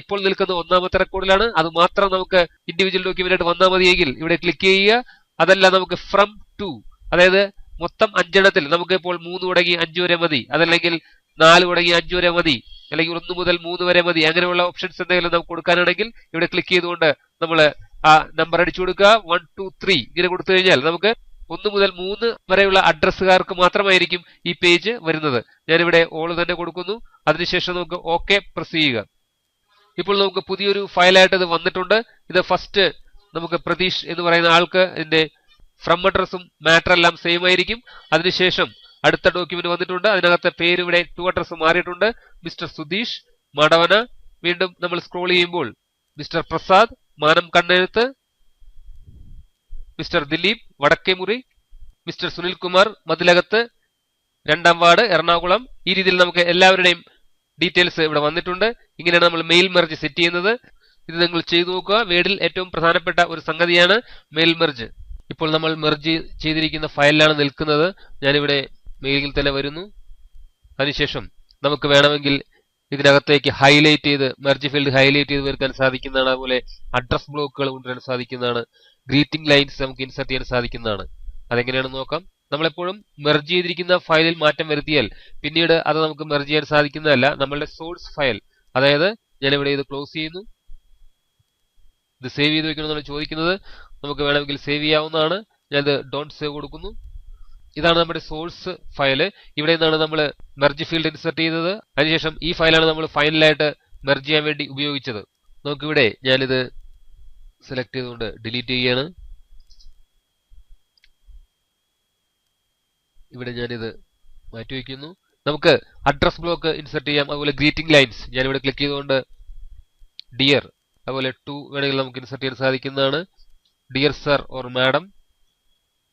ഇപ്പോൾ നിൽക്കുന്ന 1ാമത്തെ റെക്കോർഡിലാണ്, അത് മാത്രം നമുക്ക് ഇൻഡിവിജ്വൽ ഡോക്യുമെന്റ് ആയിട്ട് വന്നാൽ മതിയെങ്കിൽ ഇവിടെ ക്ലിക്ക് ചെയ്യുക. അതല്ല നമുക്ക് ഫ്രം ടു, അതായത് മൊത്തം 5 എണ്ണത്തിൽ നമുക്ക് ഇപ്പോൾ 3 തുടങ്ങി 5 വരെ മതി, അതല്ലെങ്കിൽ 4 തുടങ്ങി 5 വരെ മതി, അല്ലെങ്കിൽ 1 മുതൽ 3 വരെ മതി, അങ്ങനെയുള്ള ഓപ്ഷൻസ് എന്തെങ്കിലും നമുക്ക് കൊടുക്കാനാണെങ്കിൽ ഇവിടെ ക്ലിക്ക് ചെയ്തുകൊണ്ട് നമ്മൾ ആ നമ്പർ അടിച്ചു കൊടുക്കുക. 1, 2, 3 ഇങ്ങനെ കൊടുത്തു കഴിഞ്ഞാൽ നമുക്ക് 1 മുതൽ 3 വരെയുള്ള അഡ്രസ്സുകാർക്ക് മാത്രമായിരിക്കും ഈ പേജ് വരുന്നത്. ഞാനിവിടെ ഓൾ തന്നെ കൊടുക്കുന്നു. അതിനുശേഷം നമുക്ക് ഓക്കെ പ്രസ് ചെയ്യുക. ഇപ്പോൾ നമുക്ക് പുതിയൊരു ഫയലായിട്ട് ഇത് വന്നിട്ടുണ്ട്. ഇത് ഫസ്റ്റ് നമുക്ക് പ്രതീഷ് എന്ന് പറയുന്ന ആൾക്ക് ഇതിന്റെ ഫ്രം അഡ്രസ്സും മാറ്റർ എല്ലാം സെയിം ആയിരിക്കും. അതിനുശേഷം അടുത്ത ഡോക്യുമെന്റ് വന്നിട്ടുണ്ട്. അതിനകത്തെ പേര് ഇവിടെ ടു അഡ്രസ് മാറിയിട്ടുണ്ട്, മിസ്റ്റർ സുധീഷ് മടവന. വീണ്ടും നമ്മൾ സ്ക്രോൾ ചെയ്യുമ്പോൾ mister Prasad Manam Kannezhuthu, mister Dileep Vadakkemuri, mister Sunil Kumar Mathilakath 2ാം വാർഡ് എറണാകുളം. ഈ രീതിയിൽ നമുക്ക് എല്ലാവരുടെയും ഡീറ്റെയിൽസ് ഇവിടെ വന്നിട്ടുണ്ട്. ഇങ്ങനെയാണ് നമ്മൾ മെയിൽ മെർജ് സെറ്റ് ചെയ്യുന്നത്. ഇത് നിങ്ങൾ ചെയ്തു നോക്കുക. വേഡിൽ ഏറ്റവും പ്രധാനപ്പെട്ട ഒരു സംഗതിയാണ് മെയിൽ മെർജ്. ഇപ്പോൾ നമ്മൾ മെർജ് ചെയ്തിരിക്കുന്ന ഫയലിലാണ് നിൽക്കുന്നത്. ഞാനിവിടെ മെയിലിൽ തന്നെ വരുന്നു. അതിനുശേഷം നമുക്ക് വേണമെങ്കിൽ ഇതിനകത്തേക്ക് ഹൈലൈറ്റ് ചെയ്ത് മെർജ് ഫീൽഡ് ഹൈലൈറ്റ് ചെയ്ത് വരുത്താൻ സാധിക്കുന്നതാണ്. അതുപോലെ അഡ്രസ് ബ്ലോക്കുകൾ കൊണ്ടുവരാൻ സാധിക്കുന്നതാണ്. ഗ്രീറ്റിംഗ് ലൈൻസ് നമുക്ക് ഇൻസെർട്ട് ചെയ്യാൻ സാധിക്കുന്നതാണ്. അതെങ്ങനെയാണെന്ന് നോക്കാം. നമ്മളെപ്പോഴും മെർജ് ചെയ്തിരിക്കുന്ന ഫയലിൽ മാറ്റം വരുത്തിയാൽ പിന്നീട് അത് നമുക്ക് മെർജ് ചെയ്യാൻ സാധിക്കുന്നതല്ല. നമ്മളുടെ സോഴ്സ് ഫയൽ, അതായത് ഞാനിവിടെ ഇത് ക്ലോസ് ചെയ്യുന്നു. ഇത് സേവ് ചെയ്ത് വെക്കണമെന്നാണ് ചോദിക്കുന്നത്. നമുക്ക് വേണമെങ്കിൽ സേവ് ചെയ്യാവുന്നതാണ്. ഞാനിത് ഡോണ്ട് സേവ് കൊടുക്കുന്നു. ഇതാണ് നമ്മുടെ സോഴ്സ് ഫയല്. ഇവിടെ നിന്നാണ് നമ്മൾ മെർജ് ഫീൽഡ് ഇൻസെർട്ട് ചെയ്തത്. അതിനുശേഷം ഈ ഫയലാണ് നമ്മൾ ഫൈനലായിട്ട് മെർജ് ചെയ്യാൻ വേണ്ടി ഉപയോഗിച്ചത്. നമുക്കിവിടെ ഞാനിത് സെലക്ട് ചെയ്തുകൊണ്ട് ഡിലീറ്റ് ചെയ്യുകയാണ്. ഇവിടെ ഞാനിത് മാറ്റിവെക്കുന്നു. നമുക്ക് അഡ്രസ് ബ്ലോക്ക് ഇൻസെർട്ട് ചെയ്യാം. അതുപോലെ ഗ്രീറ്റിംഗ് ലൈൻസ് ഞാനിവിടെ ക്ലിക്ക് ചെയ്തുകൊണ്ട് ഡിയർ, അതുപോലെ ടു വേണമെങ്കിൽ നമുക്ക് ഇൻസെർട്ട് ചെയ്യാൻ സാധിക്കുന്നതാണ്. Dear sir or madam.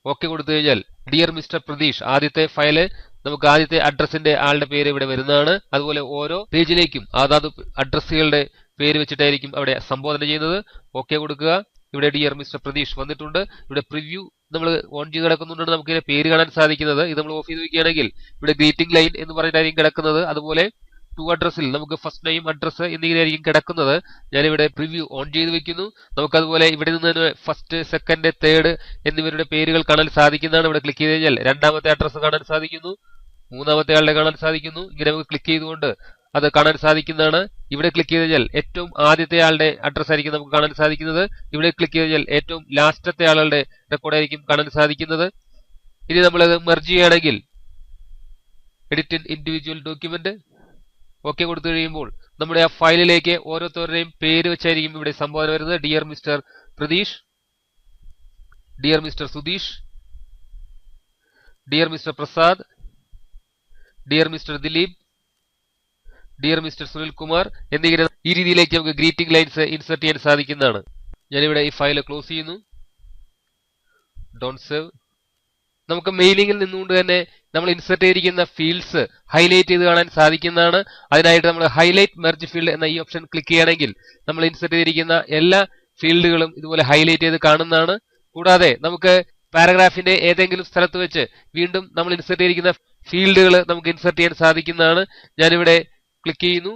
Okay കൊടുത്തു കഴിഞ്ഞാൽ ഡിയർ മിസ്റ്റർ പ്രതീഷ്, ആദ്യത്തെ ഫയല് നമുക്ക് ആദ്യത്തെ അഡ്രസ്സിന്റെ ആളുടെ പേര് ഇവിടെ വരുന്നതാണ്. അതുപോലെ ഓരോ പേജിലേക്കും അതാത് അഡ്രസ്സുകളുടെ പേര് വെച്ചിട്ടായിരിക്കും അവിടെ സംബോധന ചെയ്യുന്നത്. ഓക്കെ കൊടുക്കുക. ഇവിടെ ഡിയർ മിസ്റ്റർ പ്രതീഷ് വന്നിട്ടുണ്ട്. ഇവിടെ പ്രിവ്യൂ നമ്മൾ ഓൺ ചെയ്ത് കിടക്കുന്നുണ്ട്. നമുക്ക് ഇതിന്റെ പേര് കാണാൻ സാധിക്കുന്നത്. ഇത് നമ്മൾ ഓഫ് ചെയ്ത് വയ്ക്കുകയാണെങ്കിൽ ഇവിടെ ഗ്രീറ്റിംഗ് ലൈൻ എന്ന് പറഞ്ഞിട്ടായിരിക്കും കിടക്കുന്നത്. അതുപോലെ ടു അഡ്രസ്സിൽ നമുക്ക് ഫസ്റ്റ് നെയിം അഡ്രസ് എന്നിങ്ങനെയായിരിക്കും കിടക്കുന്നത്. ഞാനിവിടെ പ്രിവ്യൂ ഓൺ ചെയ്ത് വെക്കുന്നു. നമുക്കതുപോലെ ഇവിടെ നിന്ന് ഫസ്റ്റ്, സെക്കൻഡ്, തേർഡ് എന്നിവരുടെ പേരുകൾ കാണാൻ സാധിക്കുന്നതാണ്. ഇവിടെ ക്ലിക്ക് ചെയ്ത് കഴിഞ്ഞാൽ 2ാമത്തെ അഡ്രസ്സ് കാണാൻ സാധിക്കുന്നു. മൂന്നാമത്തെ ആളുടെ കാണാൻ സാധിക്കുന്നു. ഇങ്ങനെ നമുക്ക് ക്ലിക്ക് ചെയ്തുകൊണ്ട് അത് കാണാൻ സാധിക്കുന്നതാണ്. ഇവിടെ ക്ലിക്ക് ചെയ്ത് കഴിഞ്ഞാൽ ഏറ്റവും ആദ്യത്തെ ആളുടെ അഡ്രസ് ആയിരിക്കും നമുക്ക് കാണാൻ സാധിക്കുന്നത്. ഇവിടെ ക്ലിക്ക് ചെയ്ത് കഴിഞ്ഞാൽ ഏറ്റവും ലാസ്റ്റത്തെ ആളുടെ റെക്കോർഡായിരിക്കും കാണാൻ സാധിക്കുന്നത്. ഇനി നമ്മളത് മെർജ് ചെയ്യുകയാണെങ്കിൽ edit in individual document okay കൊടുത്തു കഴിയുമ്പോൾ നമ്മുടെ ആ ഫയലിലേക്ക് ഓരോരുത്തരുടെയും പേര് വെച്ചായിരിക്കും ഇവിടെ സംഭാവന വരുന്നത്. Dear mister Pratheesh, dear mister Sudheesh, dear mister Prasad, dear mister Dileep, dear mister Sunil Kumar എന്നിങ്ങനെ ഈ രീതിയിലേക്ക് നമുക്ക് ഗ്രീറ്റിംഗ് ലൈൻസ് ഇൻസെർട്ട് ചെയ്യാൻ സാധിക്കുന്നതാണ്. ഞാനിവിടെ ഈ ഫയൽ ക്ലോസ് ചെയ്യുന്നു. Don't save. നമുക്ക് മെയിലിംഗിൽ നിന്നുകൊണ്ട് തന്നെ നമ്മൾ ഇൻസെർട്ട് ചെയ്തിരിക്കുന്ന ഫീൽഡ്സ് ഹൈലൈറ്റ് ചെയ്ത് കാണാൻ സാധിക്കുന്നതാണ്. അതിനായിട്ട് നമ്മൾ ഹൈലൈറ്റ് മെർജ് ഫീൽഡ് എന്ന ഈ ഓപ്ഷൻ ക്ലിക്ക് ചെയ്യുകയാണെങ്കിൽ നമ്മൾ ഇൻസെർട്ട് ചെയ്തിരിക്കുന്ന എല്ലാ ഫീൽഡുകളും ഇതുപോലെ ഹൈലൈറ്റ് ചെയ്ത് കാണുന്നതാണ്. കൂടാതെ നമുക്ക് പാരഗ്രാഫിന്റെ ഏതെങ്കിലും സ്ഥലത്ത് വെച്ച് വീണ്ടും നമ്മൾ ഇൻസെർട്ട് ചെയ്തിരിക്കുന്ന ഫീൽഡുകൾ നമുക്ക് ഇൻസെർട്ട് ചെയ്യാൻ സാധിക്കുന്നതാണ്. ഞാനിവിടെ ക്ലിക്ക് ചെയ്യുന്നു.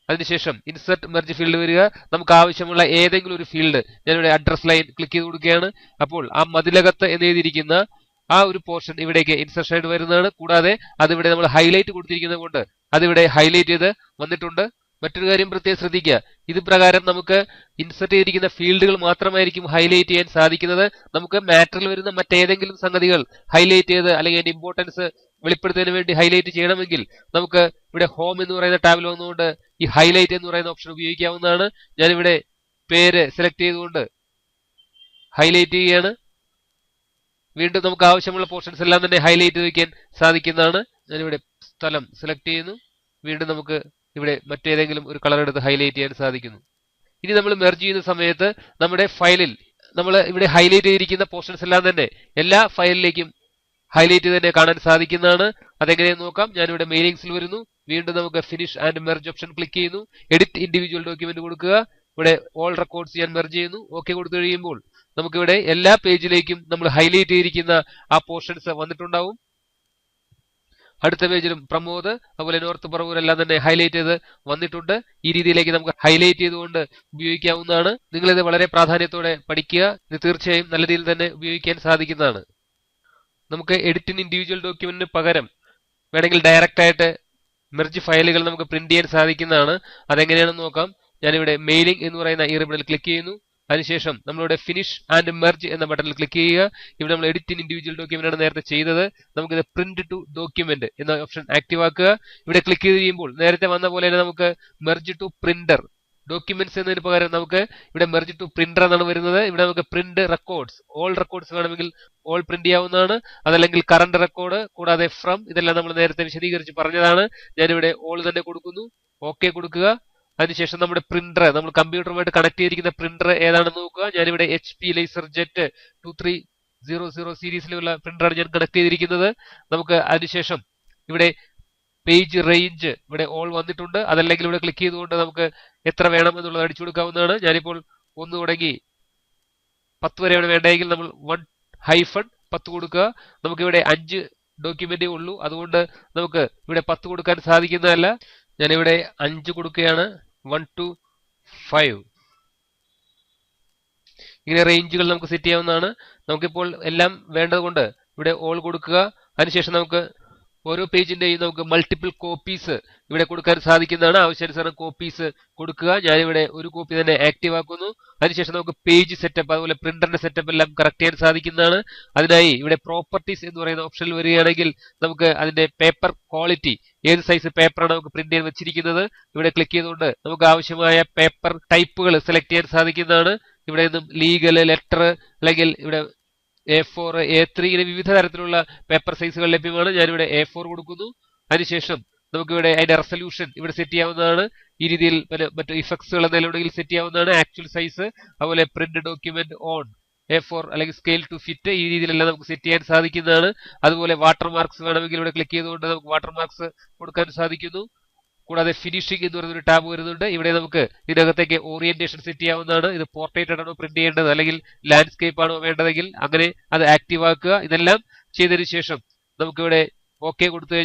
അതിനുശേഷം ഇൻസെർട്ട് മെർജ് ഫീൽഡ് വരിക. നമുക്ക് ആവശ്യമുള്ള ഏതെങ്കിലും ഒരു ഫീൽഡ് ഞാനിവിടെ അഡ്രസ് ലൈൻ ക്ലിക്ക് ചെയ്ത് കൊടുക്കുകയാണ്. അപ്പോൾ ആ മതിലകത്ത് എന്നെഴുതിയിരിക്കുന്ന ആ ഒരു പോർഷൻ ഇവിടേക്ക് ഇൻസെർഷൻ ആയിട്ട് വരുന്നതാണ്. കൂടാതെ അതിവിടെ നമ്മൾ ഹൈലൈറ്റ് കൊടുത്തിരിക്കുന്നത് കൊണ്ട് അതിവിടെ ഹൈലൈറ്റ് ചെയ്ത് വന്നിട്ടുണ്ട്. മറ്റൊരു കാര്യം പ്രത്യേകം ശ്രദ്ധിക്കുക, ഇത് പ്രകാരം നമുക്ക് ഇൻസെർട്ട് ചെയ്തിരിക്കുന്ന ഫീൽഡുകൾ മാത്രമായിരിക്കും ഹൈലൈറ്റ് ചെയ്യാൻ സാധിക്കുന്നത്. നമുക്ക് മാറ്ററിൽ വരുന്ന മറ്റേതെങ്കിലും സംഗതികൾ ഹൈലൈറ്റ് ചെയ്ത് അല്ലെങ്കിൽ അതിന്റെ ഇമ്പോർട്ടൻസ് വെളിപ്പെടുത്തുന്നതിന് വേണ്ടി ഹൈലൈറ്റ് ചെയ്യണമെങ്കിൽ നമുക്ക് ഇവിടെ ഹോം എന്ന് പറയുന്ന ടാബിൽ വന്നുകൊണ്ട് ഈ ഹൈലൈറ്റ് എന്ന് പറയുന്ന ഓപ്ഷൻ ഉപയോഗിക്കാവുന്നതാണ്. ഞാനിവിടെ പേര് സെലക്ട് ചെയ്തുകൊണ്ട് ഹൈലൈറ്റ് ചെയ്യുകയാണ്. വീണ്ടും നമുക്ക് ആവശ്യമുള്ള പോർഷൻസ് എല്ലാം തന്നെ ഹൈലൈറ്റ് ചെയ്ത് വയ്ക്കാൻ സാധിക്കുന്നതാണ്. ഞാനിവിടെ സ്ഥലം സെലക്ട് ചെയ്യുന്നു. വീണ്ടും നമുക്ക് ഇവിടെ മറ്റേതെങ്കിലും ഒരു കളർ എടുത്ത് ഹൈലൈറ്റ് ചെയ്യാൻ സാധിക്കുന്നു. ഇനി നമ്മൾ മെർജ് ചെയ്യുന്ന സമയത്ത് നമ്മുടെ ഫയലിൽ നമ്മൾ ഇവിടെ ഹൈലൈറ്റ് ചെയ്തിരിക്കുന്ന പോർഷൻസ് എല്ലാം തന്നെ എല്ലാ ഫയലിലേക്കും ഹൈലൈറ്റ് തന്നെ കാണാൻ സാധിക്കുന്നതാണ്. അതെങ്ങനെയെന്ന് നോക്കാം. ഞാനിവിടെ മെയിലിംഗ്സിൽ വരുന്നു. വീണ്ടും നമുക്ക് finish and merge option click ചെയ്യുന്നു. എഡിറ്റ് ഇൻഡിവിജ്വൽ ഡോക്യുമെന്റ് കൊടുക്കുക. ഇവിടെ ഓൾ റെക്കോർഡ്സ് ഞാൻ മെർജ് ചെയ്യുന്നു. ഓക്കെ കൊടുത്തു കഴിയുമ്പോൾ നമുക്കിവിടെ എല്ലാ പേജിലേക്കും നമ്മൾ ഹൈലൈറ്റ് ചെയ്തിരിക്കുന്ന ആ പോർഷൻസ് വന്നിട്ടുണ്ടാവും. അടുത്ത പേജിലും പ്രമോദ് അതുപോലെ നോർത്ത് പറവൂർ എല്ലാം തന്നെ ഹൈലൈറ്റ് ചെയ്ത് വന്നിട്ടുണ്ട്. ഈ രീതിയിലേക്ക് നമുക്ക് ഹൈലൈറ്റ് ചെയ്തുകൊണ്ട് ഉപയോഗിക്കാവുന്നതാണ്. നിങ്ങളിത് വളരെ പ്രാധാന്യത്തോടെ പഠിക്കുക. ഇത് തീർച്ചയായും നല്ല രീതിയിൽ തന്നെ ഉപയോഗിക്കാൻ സാധിക്കുന്നതാണ്. നമുക്ക് എഡിറ്റ് ഇൻ ഇൻഡിവിജ്വൽ ഡോക്യുമെന്റിന് പകരം വേണമെങ്കിൽ ഡയറക്റ്റ് ആയിട്ട് മെർജ് ഫയലുകൾ നമുക്ക് പ്രിന്റ് ചെയ്യാൻ സാധിക്കുന്നതാണ്. അതെങ്ങനെയാണെന്ന് നോക്കാം. ഞാനിവിടെ മെയിലിംഗ് എന്ന് പറയുന്ന ഈ റിബണിൽ ക്ലിക്ക് ചെയ്യുന്നു. അതിനുശേഷം നമ്മളിവിടെ ഫിനിഷ് ആൻഡ് മെർജ് എന്ന ബട്ടണിൽ ക്ലിക്ക് ചെയ്യുക. ഇവിടെ നമ്മൾ എഡിറ്റ് ഇൻ ഇൻഡിവിജ്വൽ ഡോക്യുമെന്റ് ആണ് നേരത്തെ ചെയ്തത്. നമുക്കിത് പ്രിന്റ് ടു ഡോക്യുമെന്റ് എന്ന ഓപ്ഷൻ ആക്റ്റീവ് ആക്കുക. ഇവിടെ ക്ലിക്ക് ചെയ്ത് കഴിയുമ്പോൾ നേരത്തെ വന്ന പോലെ തന്നെ നമുക്ക് മെർജ് ടു പ്രിന്റർ ഡോക്യുമെന്റ്സ് എന്നതിന് പകരം നമുക്ക് ഇവിടെ മെർജ് ടു പ്രിന്റർ എന്നാണ് വരുന്നത്. ഇവിടെ നമുക്ക് പ്രിന്റ് റെക്കോർഡ്സ് ഓൾ റെക്കോർഡ്സ് വേണമെങ്കിൽ ഓൾ പ്രിന്റ് ചെയ്യാവുന്നതാണ്. അതല്ലെങ്കിൽ കറണ്ട് റെക്കോർഡ് കൂടാതെ ഫ്രം ഇതെല്ലാം നമ്മൾ നേരത്തെ വിശദീകരിച്ച് പറഞ്ഞതാണ്. ഞാനിവിടെ ഓൾ തന്നെ കൊടുക്കുന്നു. ഓക്കെ കൊടുക്കുക. അതിനുശേഷം നമ്മുടെ പ്രിന്റർ നമ്മൾ കമ്പ്യൂട്ടറുമായിട്ട് കണക്ട് ചെയ്തിരിക്കുന്ന പ്രിന്റർ ഏതാണെന്ന് നോക്കുക. ഞാനിവിടെ HP ലേസർജെറ്റ് 2300 സീരീസിലുള്ള പ്രിന്ററാണ് ഞാൻ കണക്ട് ചെയ്തിരിക്കുന്നത്. നമുക്ക് അതിനുശേഷം ഇവിടെ പേജ് റേഞ്ച് ഇവിടെ ഓൾ വന്നിട്ടുണ്ട്. അതല്ലെങ്കിൽ ഇവിടെ ക്ലിക്ക് ചെയ്തുകൊണ്ട് നമുക്ക് എത്ര വേണം എന്നുള്ളത് അടിച്ചു കൊടുക്കാവുന്നതാണ്. ഞാനിപ്പോൾ 1 തുടങ്ങി 10 വരെയാണ് വേണ്ടതെങ്കിൽ നമ്മൾ 1-10 കൊടുക്കുക. നമുക്കിവിടെ 5 ഡോക്യുമെന്റേ ഉള്ളൂ. അതുകൊണ്ട് നമുക്ക് ഇവിടെ 10 കൊടുക്കാൻ സാധിക്കുന്നതല്ല. ഞാനിവിടെ 5 കൊടുക്കുകയാണ്. 1 to 5 ഇങ്ങനെ റേഞ്ചുകൾ നമുക്ക് സെറ്റ് ചെയ്യാവുന്നതാണ്. നമുക്കിപ്പോൾ എല്ലാം വേണ്ടതുകൊണ്ട് ഇവിടെ ഓൾ കൊടുക്കുക. അതിനുശേഷം നമുക്ക് ഓരോ പേജിന്റെയും നമുക്ക് മൾട്ടിപ്പിൾ കോപ്പീസ് ഇവിടെ കൊടുക്കാൻ സാധിക്കുന്നതാണ്. ആവശ്യാനുസരണം കോപ്പീസ് കൊടുക്കുക. ഞാനിവിടെ ഒരു കോപ്പി തന്നെ ആക്റ്റീവ് ആക്കുന്നു. അതിനുശേഷം നമുക്ക് പേജ് സെറ്റപ്പ് അതുപോലെ പ്രിന്ററിന്റെ സെറ്റപ്പ് എല്ലാം കറക്റ്റ് ചെയ്യാൻ സാധിക്കുന്നതാണ്. അതിനായി ഇവിടെ പ്രോപ്പർട്ടീസ് എന്ന് പറയുന്ന ഓപ്ഷനിൽ വരികയാണെങ്കിൽ നമുക്ക് അതിന്റെ പേപ്പർ ക്വാളിറ്റി ഏത് സൈസ് പേപ്പറാണ് നമുക്ക് പ്രിന്റ് ചെയ്യാൻ വെച്ചിരിക്കുന്നത് ഇവിടെ ക്ലിക്ക് ചെയ്തുകൊണ്ട് നമുക്ക് ആവശ്യമായ പേപ്പർ ടൈപ്പുകൾ സെലക്ട് ചെയ്യാൻ സാധിക്കുന്നതാണ്. ഇവിടെ നിന്നും ലീഗൽ ലെറ്റർ അല്ലെങ്കിൽ ഇവിടെ A4 A3 ഇങ്ങനെ വിവിധ തരത്തിലുള്ള പേപ്പർ സൈസുകൾ ലഭ്യമാണ്. ഞാനിവിടെ A4 കൊടുക്കുന്നു. അതിനുശേഷം നമുക്കിവിടെ അതിന്റെ റെസൊല്യൂഷൻ ഇവിടെ സെറ്റ് ചെയ്യാവുന്നതാണ്. ഈ രീതിയിൽ മറ്റു ഇഫക്ട്സുകൾ എന്തെങ്കിലും ഉണ്ടെങ്കിൽ സെറ്റ് ചെയ്യാവുന്നതാണ്. ആക്ച്വൽ സൈസ് അതുപോലെ പ്രിന്റ് ഡോക്യുമെന്റ് ഓൺ A4 അല്ലെങ്കിൽ സ്കെയിൽ ടു ഫിറ്റ് ഈ രീതിയിലെല്ലാം നമുക്ക് സെറ്റ് ചെയ്യാൻ സാധിക്കുന്നതാണ്. അതുപോലെ വാട്ടർമാർക്സ് വേണമെങ്കിൽ ഇവിടെ ക്ലിക്ക് ചെയ്തുകൊണ്ട് നമുക്ക് വാട്ടർമാർക്സ് കൊടുക്കാൻ സാധിക്കുന്നു. കൂടാതെ ഫിനിഷിംഗ് എന്ന് പറയുന്ന ഒരു ടാബ് വരുന്നുണ്ട്. ഇവിടെ നമുക്ക് ഇതിനകത്തേക്ക് ഓറിയന്റേഷൻ സെറ്റ് ചെയ്യാവുന്നതാണ്. ഇത് പോർട്രേറ്റ് ആണോ പ്രിന്റ് ചെയ്യേണ്ടത് അല്ലെങ്കിൽ ലാൻഡ്സ്കേപ്പ് ആണോ വേണ്ടതെങ്കിൽ അങ്ങനെ അത് ആക്റ്റീവ് ആക്കുക. ഇതെല്ലാം ചെയ്തതിനു ശേഷം നമുക്കിവിടെ ഓക്കെ കൊടുത്തു കഴിഞ്ഞാൽ